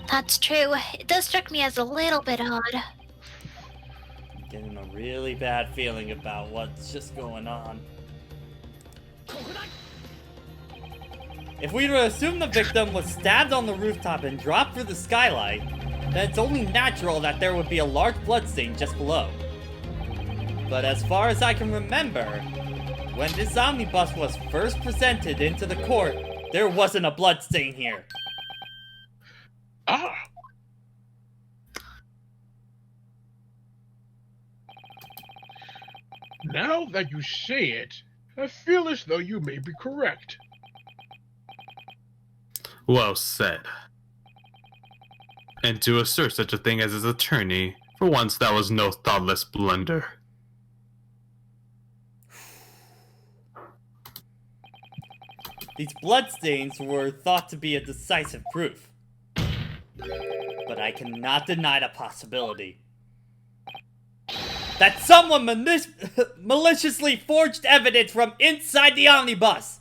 That's true. It does strike me as a little bit odd. I'm getting a really bad feeling about what's just going on. If we were to assume the victim was stabbed on the rooftop and dropped through the skylight, then it's only natural that there would be a large bloodstain just below. But as far as I can remember, when this omnibus was first presented into the court, there wasn't a bloodstain here. Ah! Now that you say it, I feel as though you may be correct. Well said. And to assert such a thing as his attorney, for once that was no thoughtless blunder. These bloodstains were thought to be a decisive proof. But I cannot deny the possibility that someone maliciously forged evidence from inside the omnibus.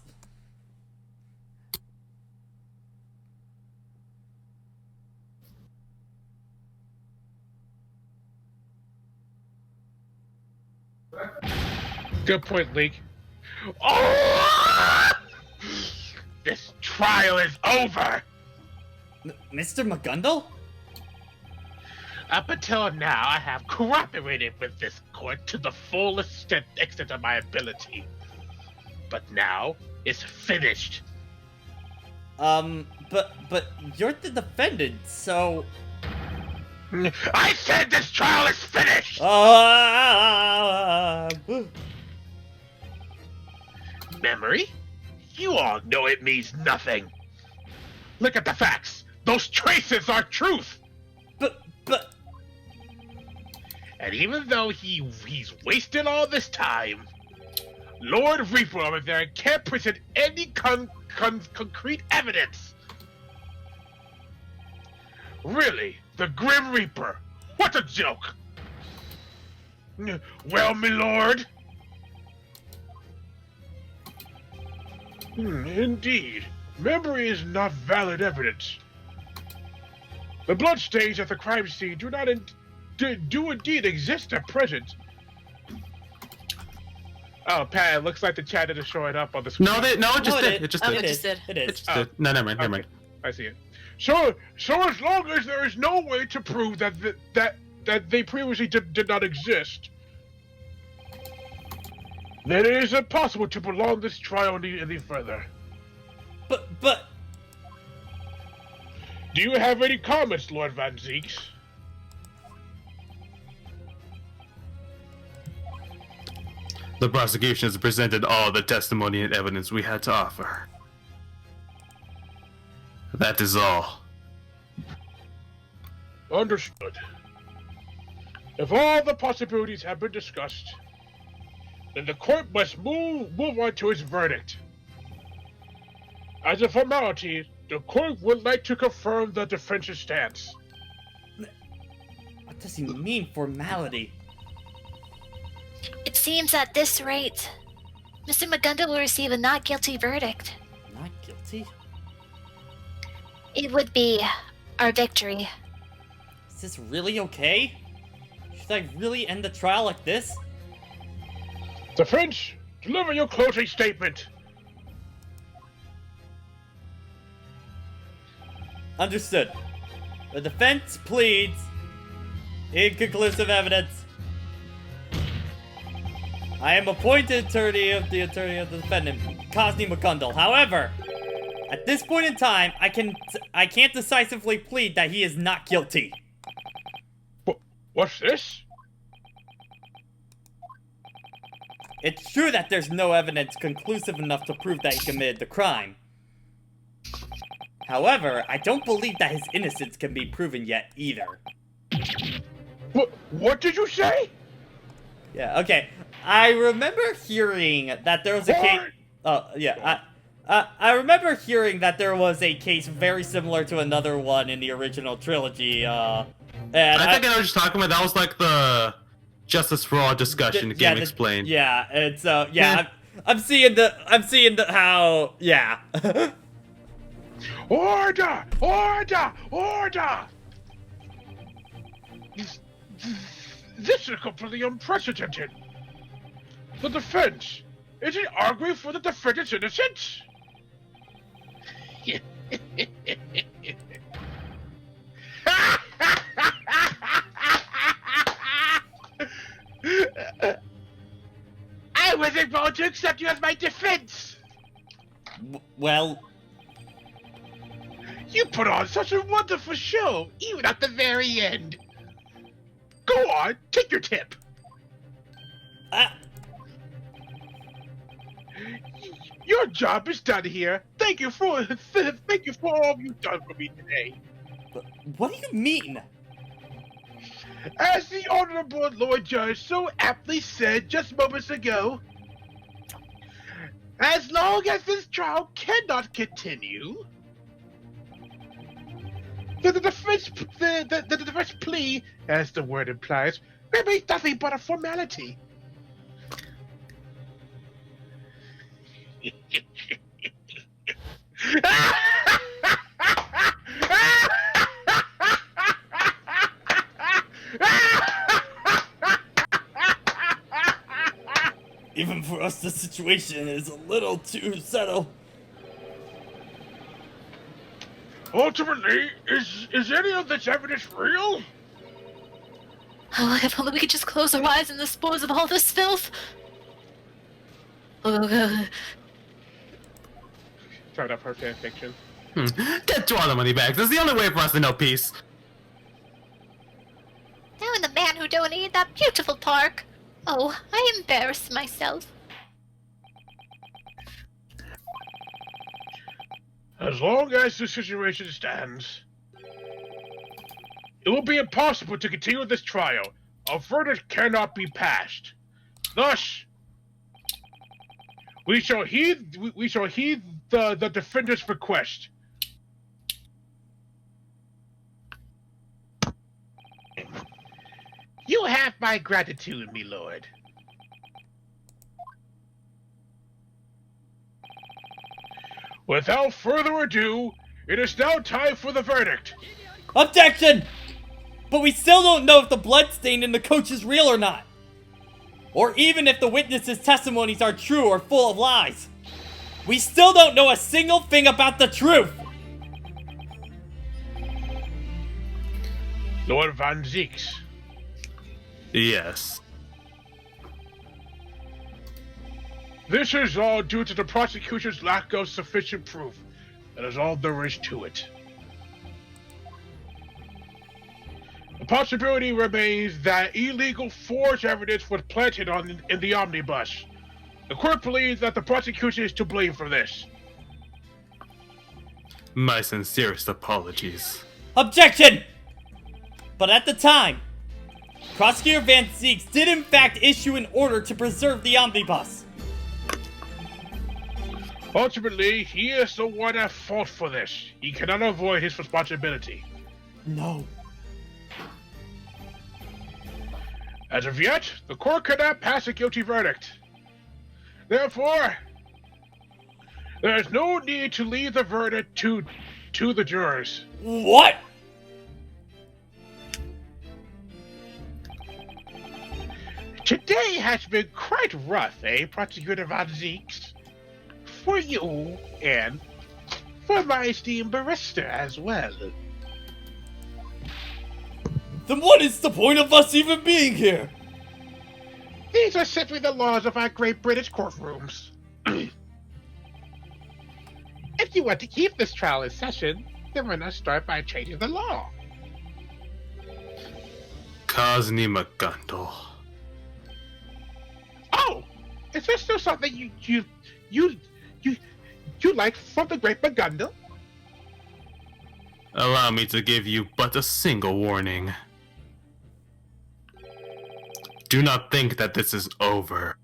Good point, Leek. Oh! This trial is over! Mr. McGundle? Up until now, I have cooperated with this court to the fullest extent of my ability. But now, it's finished. But you're the defendant, so... I said this trial is finished! Memory? You all know it means nothing. Look at the facts. Those traces are truth. But... And even though he's wasted all this time, Lord Reaper over there can't present any concrete evidence. Really, the Grim Reaper? What a joke! Well, my lord? Indeed. Memory is not valid evidence. The bloodstains at the crime scene do indeed exist at present. Oh, Pat, it looks like the chat didn't show it up on the screen. No, it just did. It just Oh, did. it just did. It is. No, never mind. Never mind. I see it. So as long as there is no way to prove that they previously did not exist, then it is impossible to prolong this trial any further. But... Do you have any comments, Lord Van Zeeks? The prosecution has presented all the testimony and evidence we had to offer. That is all. Understood. If all the possibilities have been discussed, then the court must move on to its verdict. As a formality, the court would like to confirm the defense's stance. What does he mean, formality? It seems at this rate, Mr. McGundle will receive a not guilty verdict. Not guilty? It would be our victory. Is this really okay? Should I really end the trial like this? Defense, deliver your closing statement. Understood. The defense pleads inconclusive evidence. I am appointed attorney of the defendant, Cosney McCundle. However, At this point in time, I can't decisively plead that he is not guilty. What's this? It's true that there's no evidence conclusive enough to prove that he committed the crime. However, I don't believe that his innocence can be proven yet either. What did you say? Yeah, okay. I remember hearing that there was a case... Oh, yeah, I remember hearing that there was a case very similar to another one in the original trilogy, and I think I was just talking about, that was like the Justice for All discussion, the game explained. Yeah, and so, yeah, I'm seeing how, yeah. Order! Order! Order! This is completely unprecedented. The defense, is it arguing for the defendant's innocence? I wasn't going to accept you as my defense. Well, you put on such a wonderful show, even at the very end. Go on, take your tip. Your job is done here. Thank you for all you've done for me today. what do you mean? As the Honorable Lord Judge so aptly said just moments ago, as long as this trial cannot continue, the defense plea, as the word implies, remains nothing but a formality. Even for us, the situation is a little too subtle. Ultimately, is any of this evidence real? Oh, if only we could just close our eyes and dispose of all this filth. Oh, God. Tried up her fanfiction. Get to all the money back. That's the only way for us to know peace. Now and the man who donated that beautiful park. Oh, I embarrassed myself. As long as the situation stands, it will be impossible to continue this trial. A verdict cannot be passed. Thus, we shall heed the defendant's request. You have my gratitude, me lord. Without further ado, it is now time for the verdict. Objection! But we still don't know if the blood stain in the coach is real or not. Or even if the witnesses' testimonies are true or full of lies. We still don't know a single thing about the truth! Lord Van Zieks. Yes. This is all due to the prosecution's lack of sufficient proof. That is all there is to it. The possibility remains that illegal forged evidence was planted in the omnibus. The court believes that the prosecution is to blame for this. My sincerest apologies. Objection! But at the time, Prosecutor Van Zieks did in fact issue an order to preserve the omnibus. Ultimately, he is the one at fault for this. He cannot avoid his responsibility. No. As of yet, the court cannot pass a guilty verdict. Therefore, there is no need to leave the verdict to the jurors. What? Today has been quite rough, eh, Prosecutor Van Zieks? For you, and for my esteemed barrister as well. Then what is the point of us even being here? These are simply the laws of our great British courtrooms. If you want to keep this trial in session, then why not start by changing the law? Kazni Magundal. Oh! Is there still something you like from the Great Magundal? Allow me to give you but a single warning. Do not think that this is over.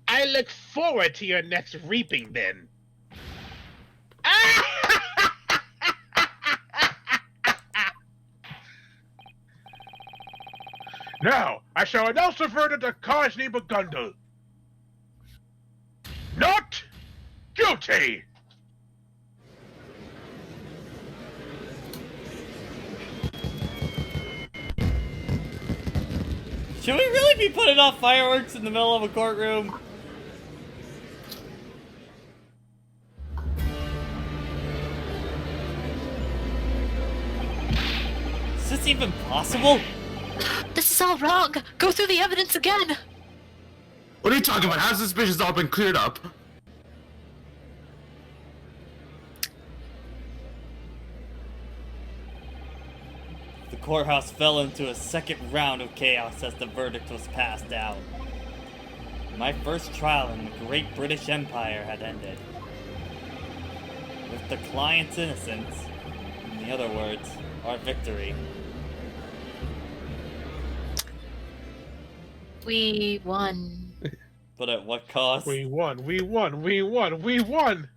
I look forward to your next reaping then. Now, I shall announce the verdict of Kazni Magundal. Not guilty! Should we really be putting off fireworks in the middle of a courtroom? Is this even possible? This is all wrong. Go through the evidence again. What are you talking about? How's suspicions all been cleared up? The courthouse fell into a second round of chaos as the verdict was passed out. My first trial in the Great British Empire had ended. With the client's innocence, in other words, our victory. We won. But at what cost? We won, we won, we won, we won!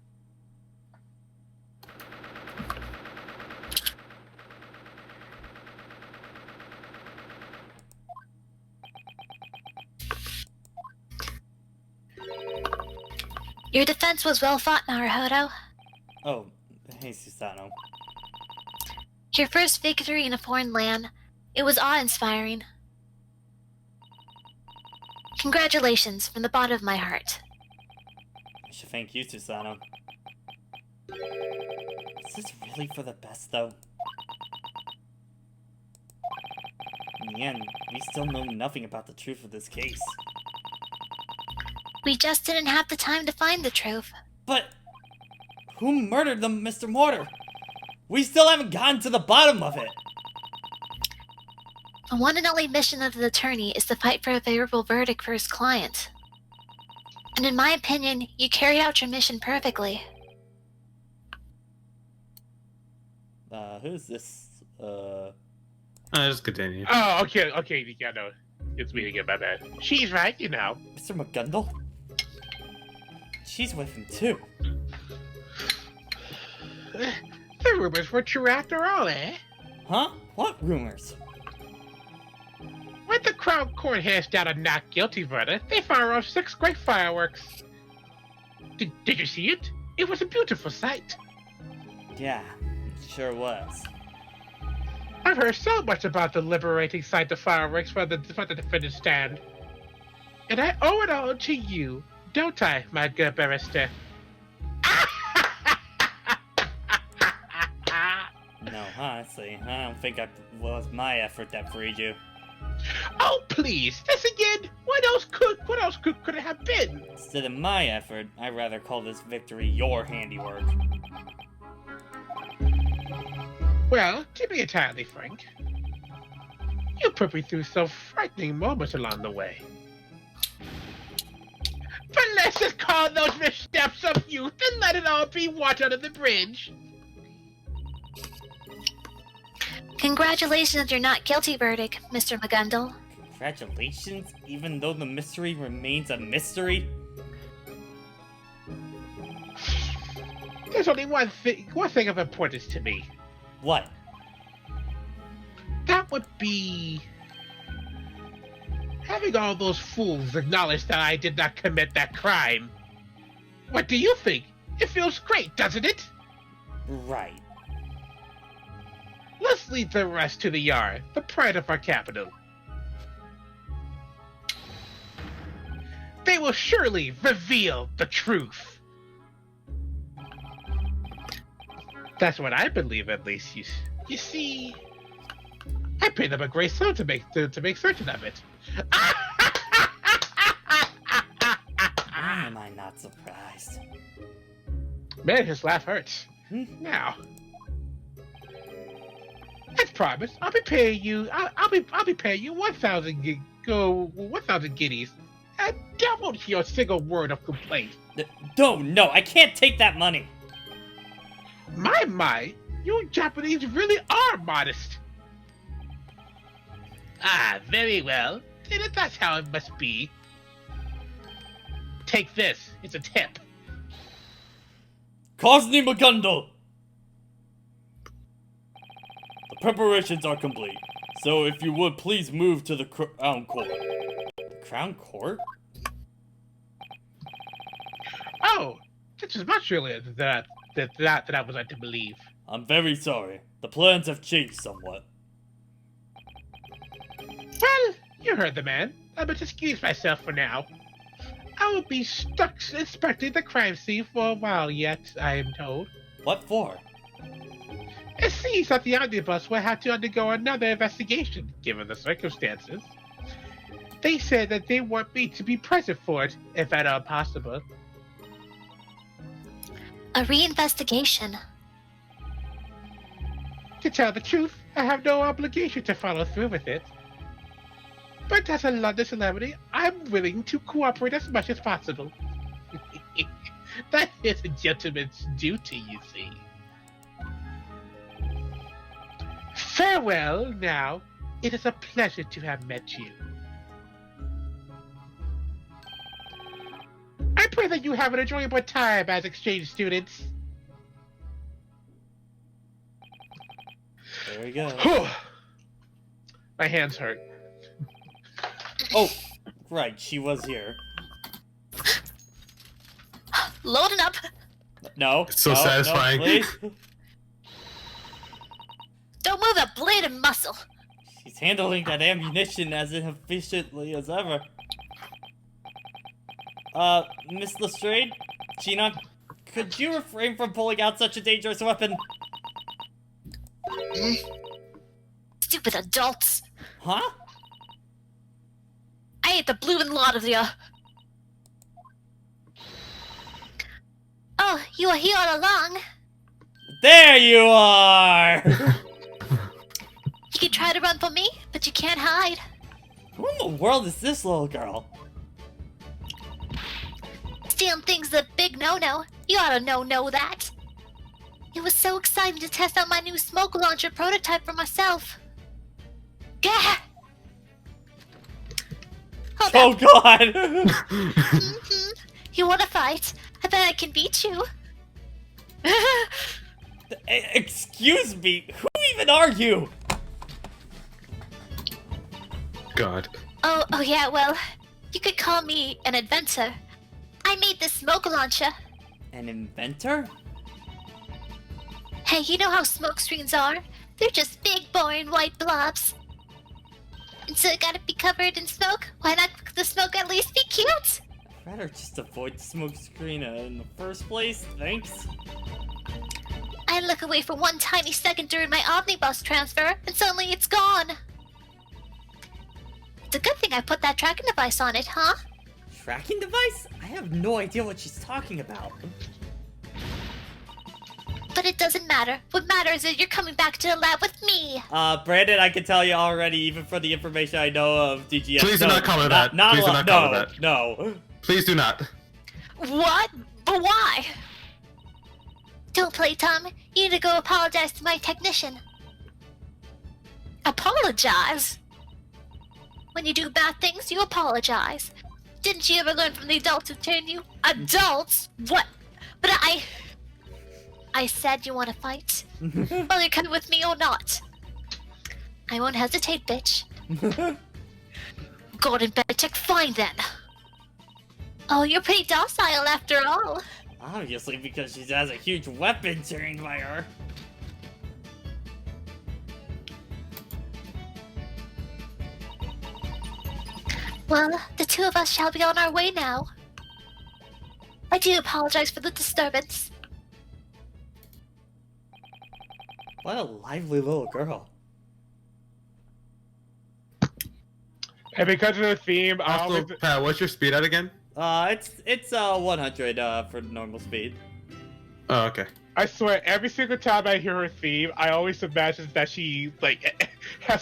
Your defense was well fought, Naruhodō. Oh, hey Susano. Your first victory in a foreign land. It was awe-inspiring. Congratulations from the bottom of my heart. I should thank you, Susano. Is this really for the best, though? In the end, we still know nothing about the truth of this case. We just didn't have the time to find the truth. But who murdered them, Mr. Mortar? We still haven't gotten to the bottom of it. The one and only mission of the attorney is to fight for a favorable verdict for his client. And in my opinion, you carried out your mission perfectly. Who's this? Just continue. Oh, okay, yeah, no. It's me again, my bad. She's right, you know. Mr. Magundal? She's with him, too. The rumors were true after all, eh? Huh? What rumors? When the Crown Court hashed out a not guilty verdict, they fired off 6 great fireworks. Did you see it? It was a beautiful sight. Yeah, it sure was. I've heard so much about the liberating sight of fireworks for the defendant's stand. And I owe it all to you, don't I, my good barrister? No, honestly, I don't think it was my effort that freed you. Oh, please, this again? What else could it have been? Instead of my effort, I'd rather call this victory your handiwork. Well, to be entirely frank, you put me through some frightening moments along the way. But let's just call those missteps of youth and let it all be water under the bridge. Congratulations on your not guilty verdict, Mr. Magundal. Congratulations, even though the mystery remains a mystery? There's only one thing of importance to me. What? That would be having all those fools acknowledge that I did not commit that crime. What do you think? It feels great, doesn't it? Right. Let's leave the rest to the yard, the pride of our capital. They will surely reveal the truth. That's what I believe, at least. You see, I paid them a great sum to make certain of it. Why am I not surprised. Man, his laugh hurts. Now, as promised, I'll be paying you. I'll be paying you 1,000 guineas, and don't hear a single word of complaint. No, I can't take that money. My, you Japanese really are modest. Ah, very well. Then that's how it must be. Take this. It's a tip. Cosney McGundle! The preparations are complete, so if you would please move to the Crown Court. The Crown Court? Oh, this is much earlier than that I was led to believe. I'm very sorry. The plans have changed somewhat. Well, you heard the man. I must excuse myself for now. I will be stuck inspecting the crime scene for a while yet, I am told. What for? It seems that the omnibus will have to undergo another investigation, given the circumstances. They said that they want me to be present for it, if at all possible. A reinvestigation. To tell the truth, I have no obligation to follow through with it. But as a London celebrity, I'm willing to cooperate as much as possible. That is a gentleman's duty, you see. Farewell, now. It is a pleasure to have met you. I pray that you have an enjoyable time as exchange students. There we go. My hands hurt. Oh, right, she was here. Loading up. No. It's so no, satisfying. No, please. Don't move a blade of muscle. She's handling that ammunition as efficiently as ever. Miss Lestrade? Gina, could you refrain from pulling out such a dangerous weapon? Stupid adults. Huh? I ate the bloomin' lot of ya. Oh, you are here all along. There you are! You can try to run from me, but you can't hide. Who in the world is this little girl? Stealing things is a big no-no. You ought to know that. It was so exciting to test out my new smoke launcher prototype for myself. Gah! Hold Oh up. god! You wanna fight? I bet I can beat you. Excuse me, who even are you? God. Oh yeah, well, you could call me an inventor. I made this smoke launcher. An inventor? Hey, you know how smoke screens are? They're just big, boring white blobs. And so it gotta be covered in smoke? Why not the smoke at least be cute? I'd rather just avoid the smoke screen in the first place, thanks. I look away for one tiny second during my omnibus transfer, and suddenly it's gone. It's a good thing I put that tracking device on it, huh? Tracking device? I have no idea what she's talking about. But it doesn't matter. What matters is you're coming back to the lab with me. Brandon, I can tell you already, even for the information I know of DGS. Please do not call her that. Not Please do not call her that. No. Please do not. What? But why? Don't play Tom. You need to go apologize to my technician. Apologize? When you do bad things, you apologize. Didn't you ever learn from the adults who trained you? Adults? What? But I said you want to fight. Whether you're coming with me or not. I won't hesitate, bitch. Golden Bearcheck, fine then. Oh, you're pretty docile after all. Obviously, because she has a huge weapon trained by her. Well, the two of us shall be on our way now. I do apologize for the disturbance. What a lively little girl. And because of the theme, I Also, always... Pat, what's your speed at again? It's 100 for normal speed. Oh, okay. I swear, every single time I hear her theme, I always imagine that she like that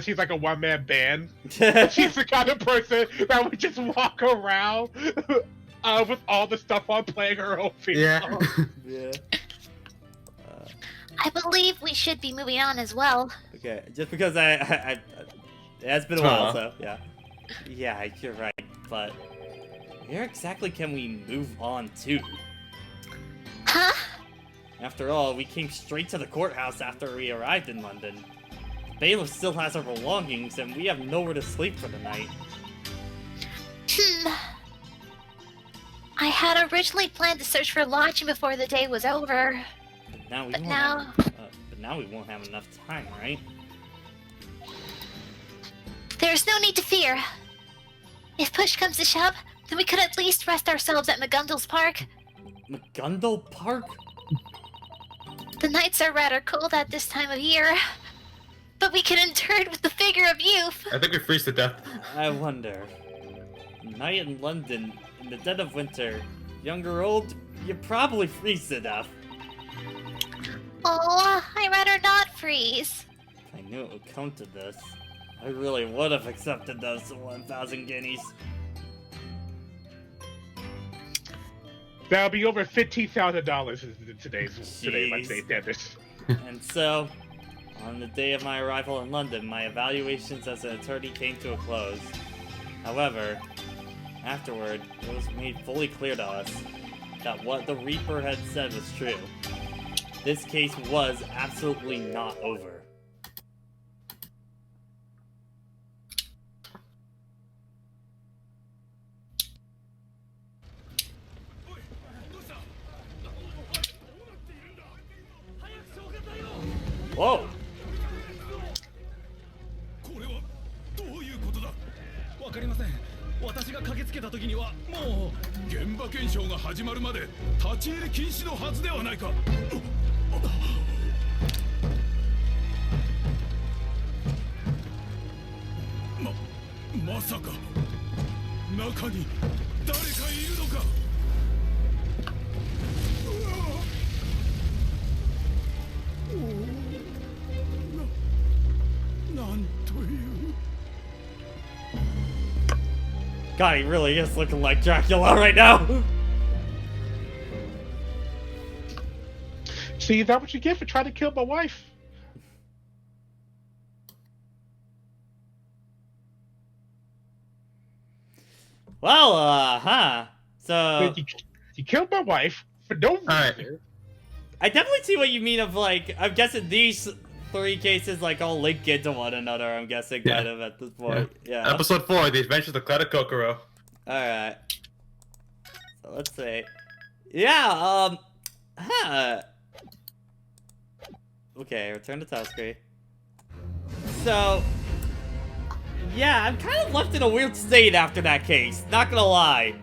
she's like a one-man band. She's the kind of person that would just walk around with all the stuff on playing her own theme. Yeah. Yeah. I believe we should be moving on as well. Okay, just because it has been a while, so yeah. Yeah, you're right, but where exactly can we move on to? Huh? After all, we came straight to the courthouse after we arrived in London. The bailiff still has our belongings, and we have nowhere to sleep for the night. I had originally planned to search for lodging before the day was over. But now we won't have enough time, right? There's no need to fear. If push comes to shove, then we could at least rest ourselves at McGundle's Park. McGundle Park? The nights are rather cold at this time of year, but we can endure it with the vigor of youth. I think we freeze to death. I wonder. Night in London, in the dead of winter, young or old, you probably freeze to death. Oh, I'd rather not freeze. If I knew it would come to this, I really would have accepted those 1,000 guineas. That'll be over $15,000 in today's Jeez. debit. And so, on the day of my arrival in London, my evaluations as an attorney came to a close. However, afterward, it was made fully clear to us that what the Reaper had said was true. This case was absolutely not over. Whoa! これはどういうことだ。わかりません。私が駆けつけた時にはもう現場検証が始まるまで立ち入り禁止のはずではないか。まさか中に誰かいるのか。なんという。 God, he really is looking like Dracula right now. See, is that what you get for trying to kill my wife? Well, so You killed my wife for no reason. Alright. I definitely see what you mean of like, I'm guessing these three cases like all link into one another, I'm guessing, kind of at this point. Yeah. Episode 4, The Adventures of Clouded Kokoro. Alright. So let's see. Yeah, okay, return to Tuscany. So, yeah, I'm kind of left in a weird state after that case, not gonna lie.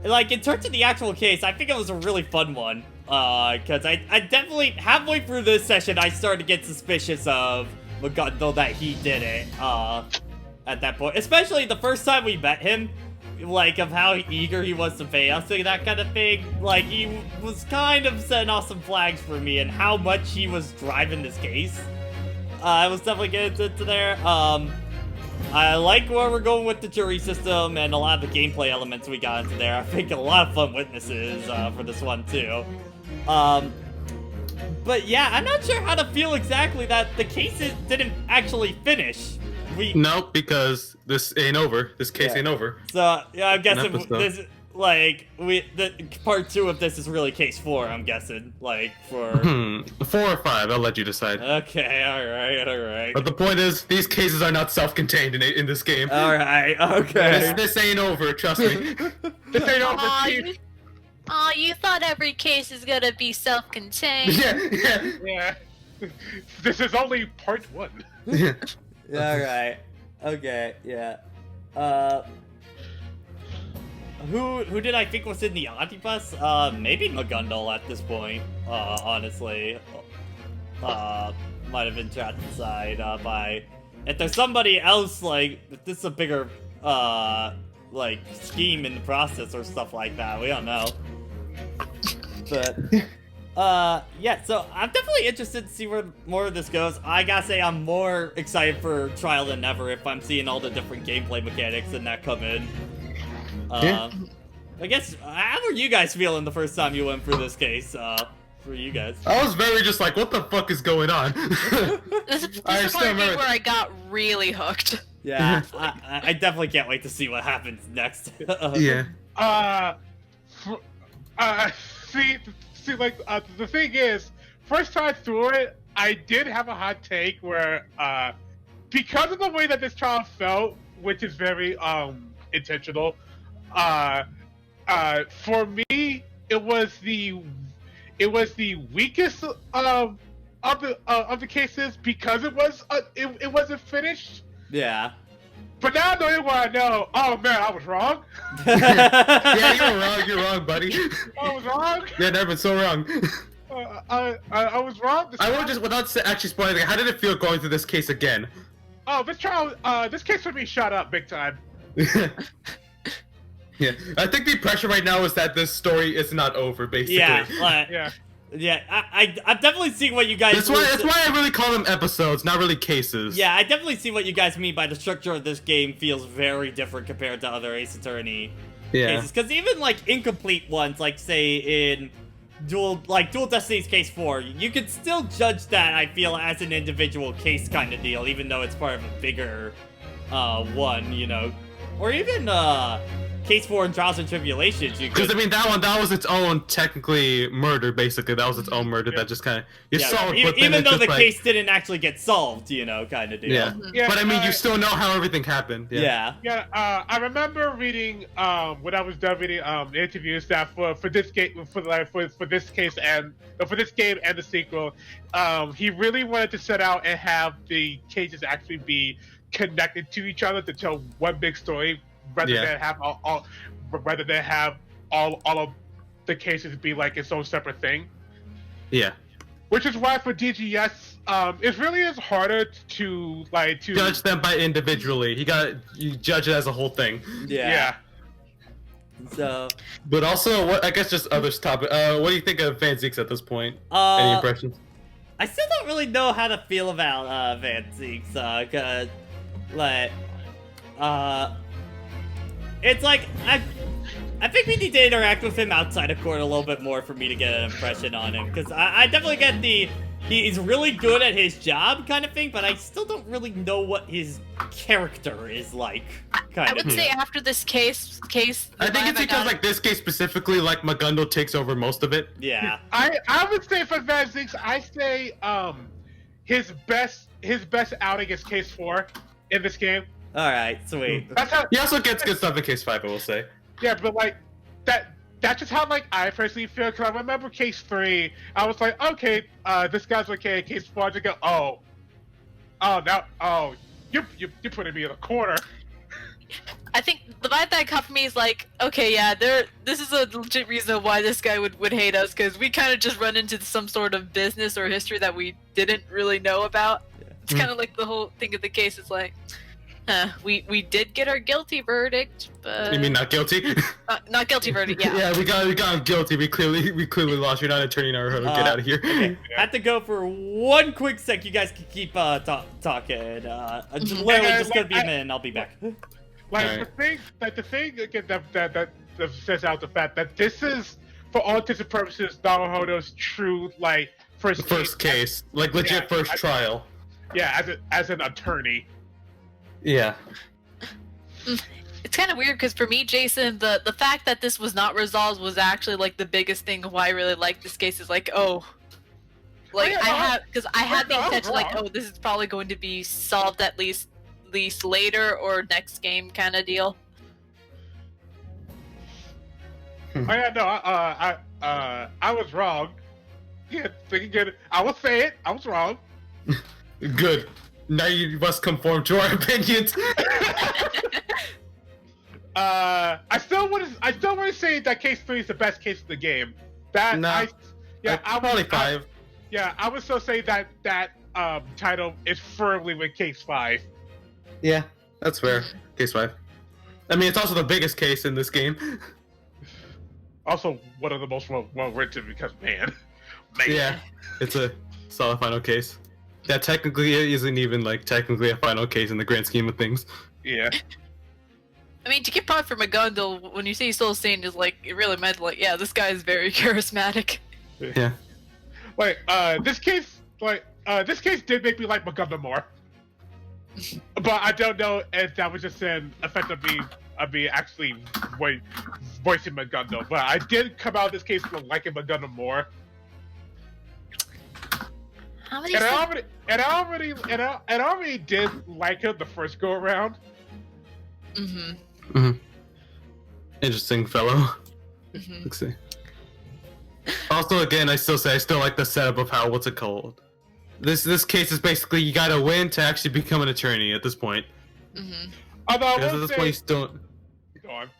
Like, in terms of the actual case, I think it was a really fun one. Because I definitely, halfway through this session, I started to get suspicious of McGundle that he did it, at that point. Especially the first time we met him, like, of how eager he was to pay us and that kind of thing. Like, he was kind of setting off some flags for me and how much he was driving this case. I was definitely getting into there. I like where we're going with the jury system and a lot of the gameplay elements we got into there. I think a lot of fun witnesses for this one too. But yeah, I'm not sure how to feel exactly that the cases didn't actually finish. No, because this ain't over. This case ain't over. So yeah, I'm guessing episode. this, like, the part 2 of this is really case 4. I'm guessing, like, for 4 or 5, I'll let you decide. Okay, alright. But the point is, these cases are not self-contained in this game. Alright, okay. This ain't over, trust me. This ain't over, Chief. Aw, you thought every case is gonna be self-contained. Yeah. Yeah. This is only part 1. Yeah. Alright. Okay, yeah. Who did I think was in the omnibus? Maybe McGundle at this point, honestly. Might have been trapped inside, by... If there's somebody else, like, if this is a bigger, like scheme in the process or stuff like that. We don't know. But yeah, so I'm definitely interested to see where more of this goes. I gotta say I'm more excited for Trial than ever if I'm seeing all the different gameplay mechanics and that come in. I guess, how were you guys feeling the first time you went through this case? For you guys. I was very just like, what the fuck is going on? This is I the still part remember- where I got really hooked. Yeah, I definitely can't wait to see what happens next. Yeah. See, like, the thing is, first time through it, I did have a hot take where, because of the way that this trial felt, which is very, intentional, for me, it was the weakest of the cases because it wasn't finished. Yeah. But now knowing what I know, oh man, I was wrong. Yeah, you're wrong, buddy. I was wrong. Yeah, never been so wrong. I was wrong. I will just, without actually spoiling it, how did it feel going through this case again? Oh, this trial, this case would be shut up big time. Yeah, I think the impression right now is that this story is not over, basically. Yeah, I'm definitely seeing what you guys. That's why I really call them episodes, not really cases. Yeah, I definitely see what you guys mean by the structure of this game feels very different compared to other Ace Attorney cases. Because even like incomplete ones, like say in Dual Destiny's Case 4, you could still judge that, I feel, as an individual case kind of deal, even though it's part of a bigger one, you know. Or even Case 4 and Trials and Tribulations. Because I mean, that was its own technically murder. Basically, that was its own murder that just kind of solved. Even though the case didn't actually get solved, you know, kind of deal. Yeah. But I mean, you still know how everything happened. Yeah. I remember reading when I was done reading interviews that for this game for this case and for this game and the sequel, he really wanted to set out and have the cases actually be connected to each other to tell one big story. Rather than have all of the cases be like its own separate thing. Yeah. Which is why for DGS, it really is harder to judge them by individually. You judge it as a whole thing. Yeah. So. But also, I guess just other topic. What do you think of Van Zeeks at this point? Any impressions? I still don't really know how to feel about Van Zeeks, cause it's like, I think we need to interact with him outside of court a little bit more for me to get an impression on him. Because I definitely get he's really good at his job kind of thing, but I still don't really know what his character is like. I would say after this case. I think it's because like this case specifically, like Magundal takes over most of it. Yeah. I would say for Van Zeeks, I say his best outing is Case 4 in this game. All right, sweet. He also gets good stuff in Case 5, I will say. Yeah, but like that's just how like I personally feel. Cause I remember Case 3, I was like, okay, this guy's okay. Case 4, I just go, you're putting me in a corner. I think the vibe that got for me is like, okay, yeah, this is a legit reason why this guy would hate us, because we kind of just run into some sort of business or history that we didn't really know about. Yeah. It's kind of like the whole thing of the case. It's like, we did get our guilty verdict, but you mean not guilty? Not guilty verdict. Yeah. Yeah, we got him guilty. We clearly lost. You're not an attorney, Naruhodō. Get out of here. Okay. I have to go for one quick sec. You guys can keep talking. Literally just gonna be a minute, and I'll be back. Like the thing again that says out the fact that this is, for all intents and purposes, Naruhodō's true first case, like legit first trial. Yeah, as an attorney. Yeah. It's kind of weird because for me, Jason, the fact that this was not resolved was actually like the biggest thing of why I really like this case. Is like, I had the intention like, this is probably going to be solved at least later or next game kind of deal. I was wrong. Yeah, again, I will say it. I was wrong. Good. Now you must conform to our opinions. I still want to say that Case 3 is the best case of the game. Probably 5. I would still say that title is firmly with Case 5. Yeah, that's fair. Case 5. I mean, it's also the biggest case in this game. Also, one of the most well written because man. Yeah, it's a solid final case. That technically isn't even like technically a final case in the grand scheme of things. Yeah. I mean, to get part for Magundal, when you say Soul Saint, is like, it really meant, like, yeah, this guy is very charismatic. Yeah. Like, this case did make me like Magundal more. But I don't know if that was just an effect of me actually voicing Magundal. But I did come out of this case liking Magundal more. How many? And I already did like him the first go around. Interesting fellow. Let's see. Also, again, I still like the setup of how what's it called. This case is basically you gotta win to actually become an attorney at this point. Although I Because will at this say, point, you still. go on.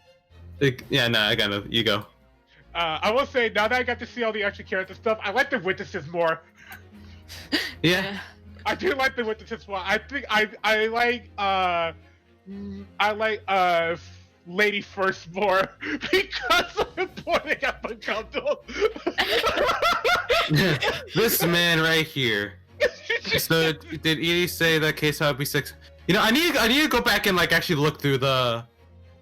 Yeah, nah, I gotta. You go. I will say now that I got to see all the extra character stuff, I like the witnesses more. Yeah. I do like the witnesses more. I think I like Lady First more because I'm pointing at Magundal. This man right here. So did Edie say that case would be 6? You know, I need to go back and like actually look through the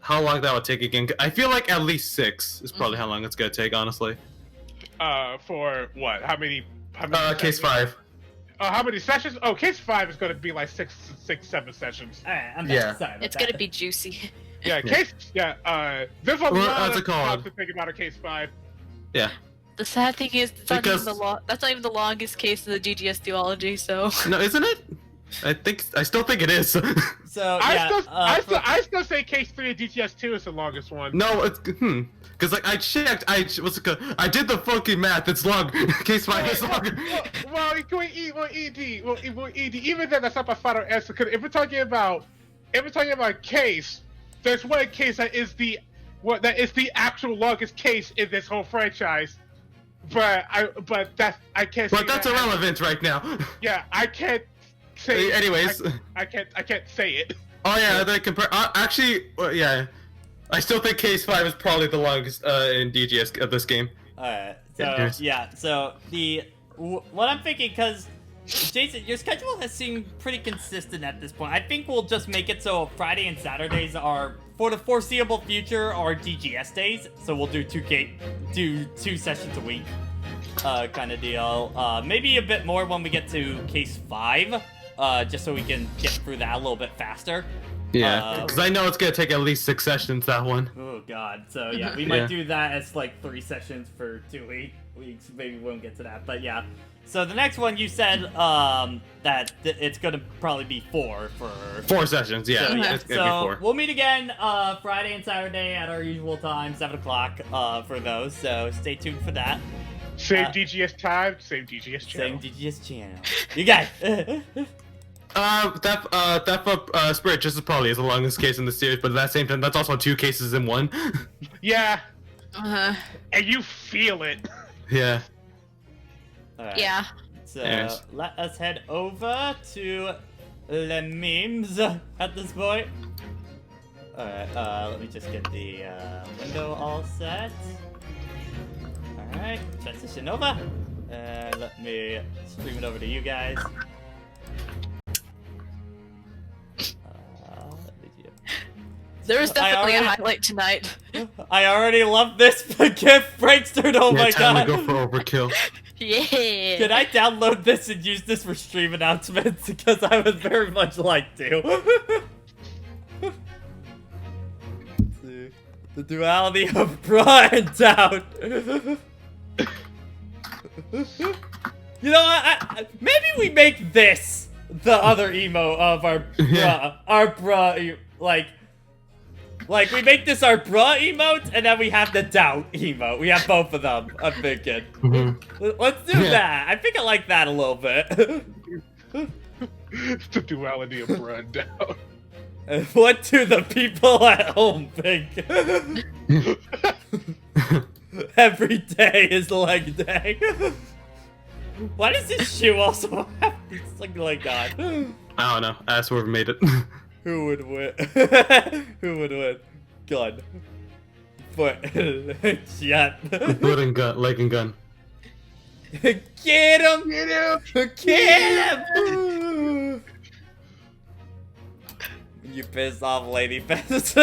how long that would take again. I feel like at least 6 is probably how long it's gonna take, honestly. For what? How many Case 5. How many sessions? Oh, case 5 is gonna be like 7 sessions. Alright, I'm Yeah. sorry about It's that. gonna be juicy. Yeah, there's a Well, lot how's of it called? stuff to think about a case 5. Yeah. The sad thing is, it's not Because- even that's not even the longest case in the DGS duology, so... No, isn't it? I still think it is. So, yeah, I still say case 3 of DGS 2 is the longest one. No, it's because like I checked. I did the fucking math. It's long. Case 5 is longer. Well, ED, even then that's not my final answer. Because if we're talking about case, there's one case that is the actual longest case in this whole franchise. But I can't. But that's irrelevant right now. Yeah, I can't say. Anyways, I can't say it. oh yeah, they compare. Actually, yeah, I still think Case 5 is probably the longest in DGS of this game. Alright, so, Yes. yeah, so, what I'm thinking, because, Jason, your schedule has seemed pretty consistent at this point. I think we'll just make it so Friday and Saturdays are, for the foreseeable future, are DGS days, so we'll do 2 sessions a week, kind of deal. Maybe a bit more when we get to Case 5, just so we can get through that a little bit faster. Yeah, because I know it's gonna take at least 6 sessions. That one. Oh god, so yeah, we might do that as like 3 sessions for 2 weeks. Maybe we won't get to that, but yeah. So the next one you said that it's gonna probably be 4 for 4 sessions. Yeah, So, it's gonna be 4. we'll meet again Friday and Saturday at our usual time, 7 o'clock for those. So stay tuned for that. Same DGS time, same DGS channel. Same DGS channel. You guys. That Spirit just as probably is the longest case in the series, but at that same time, that's also 2 cases in 1. Yeah, Uh-huh. and you feel it. Yeah. Alright. Yeah. So Yes. let us head over to the memes at this point. Alright, let me just get the window all set. Alright, transition over. And let me stream it over to you guys. There is definitely a already- highlight tonight. I already love this gift Prankster, oh my time god. to go for overkill. Yeah. Can I download this and use this for stream announcements? Because I would very much like to. Let's see. The duality of bra and down. You know, maybe we make this the other emo of our bra. Yeah. Our bra, like we make this our bra emote, and then we have the doubt emote. We have both of them, I'm thinking. Let's do Yeah. that. I think I like that a little bit. The duality of rundown. What do the people at home think? Every day is leg day. Why does this shoe also have something like that? I don't know. That's where we made it. Who would win? Who would win? gun. Foot. Shot. Foot and gun, leg and gun. Get him! Get him! Get him! You pissed off, lady pants.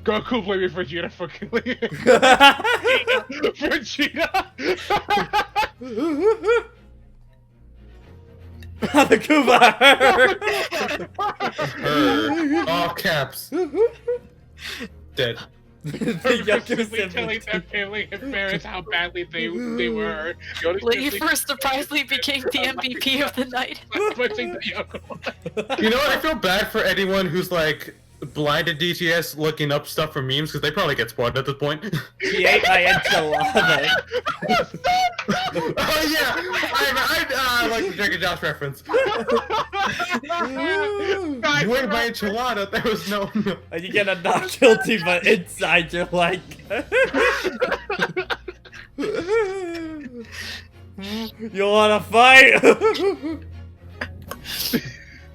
Goku blaming Vegeta for killing him. Vegeta! The Kuba! All caps. Dead. Specifically telling their family and parents how badly they were. When he first surprisingly became the MVP of the night. Switching the younger one. You know what? I feel bad for anyone who's like blind at DGS looking up stuff for memes because they probably get spoiled at this point. He ate my enchilada. Oh yeah, I like the Drake and Josh reference. You ate my enchilada. There was no. And you get a not guilty, but inside you're like. You wanna fight?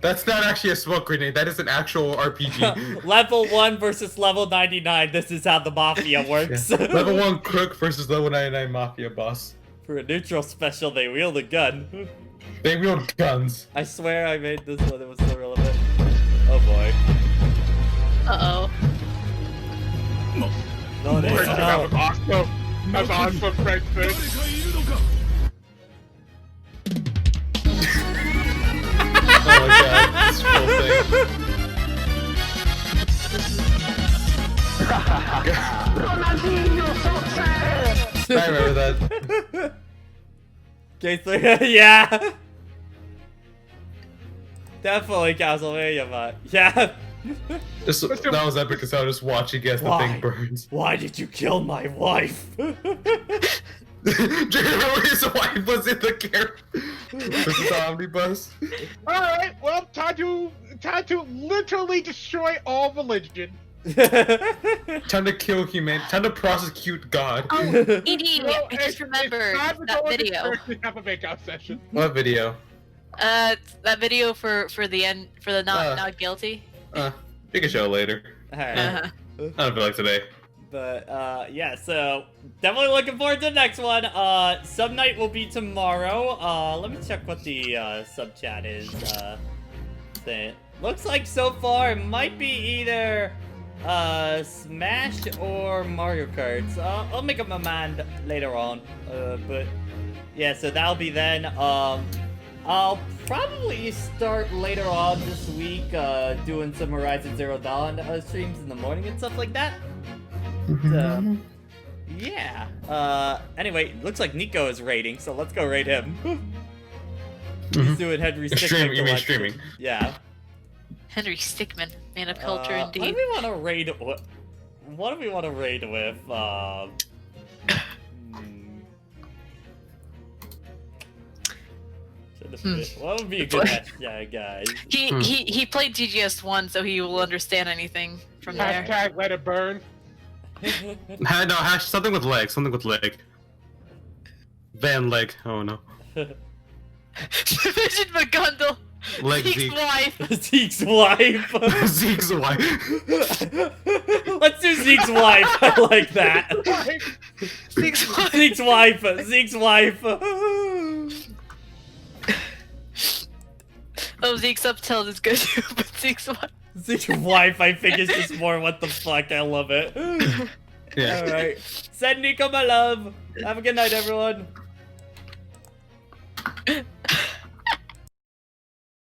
That's not actually a smoke grenade. That is an actual RPG. Level 1 versus level 99. This is how the Mafia works. Yeah. Level 1 crook versus level 99 Mafia boss. For a neutral special, they wield a gun. They wield guns. I swear I made this one. It was so relevant. Oh boy. Uh-oh. No, there's That no. was awesome. That's awesome, French thing. Oh my god, this whole thing. I remember that. Okay, so yeah. Definitely Castlevania, but yeah. That was epic as hell, just watching as the Why? thing burns. Why did you kill my wife? His wife was in the car. This is the omnibus. Alright, well, time to literally destroy all religion. Time to kill humanity. Time to prosecute God. Oh, Edie, Well, I just remembered that video. We have a makeout session. What video? That video for the end, for the not guilty. You can show it later. Alright. Uh-huh. I don't feel like today. But, yeah, so definitely looking forward to the next one. Sub night will be tomorrow. Let me check what the, sub chat is, saying. Looks like so far it might be either, Smash or Mario Kart. So I'll make up my mind later on. But, yeah, so that'll be then. I'll probably start later on this week, doing some Horizon Zero Dawn streams in the morning and stuff like that. Yeah. Anyway, looks like Nico is raiding, so let's go raid him. He's doing Henry Stickmin. You mean streaming? Yeah. Henry Stickmin, man of culture indeed. What do we want to raid? What do we want to raid with? What would be a good match, yeah, guys? He played DGS 1, so he will understand anything from there. Hashtag let it burn. No, something with leg. Something with leg. Van leg. Oh no. Vision McGundle. Leg Zeke's Zeke. wife. Zeke's wife. Zeke's wife. Let's do Zeke's wife. I like that. Zeke's wife. Zeke's wife. Zeke's wife. Oh, Zeke's uptail is good too, but Zeke's wife. Zeke's wife, I think, is just more what the fuck. I love it. Yeah. Alright. Send Nico my love. Have a good night, everyone.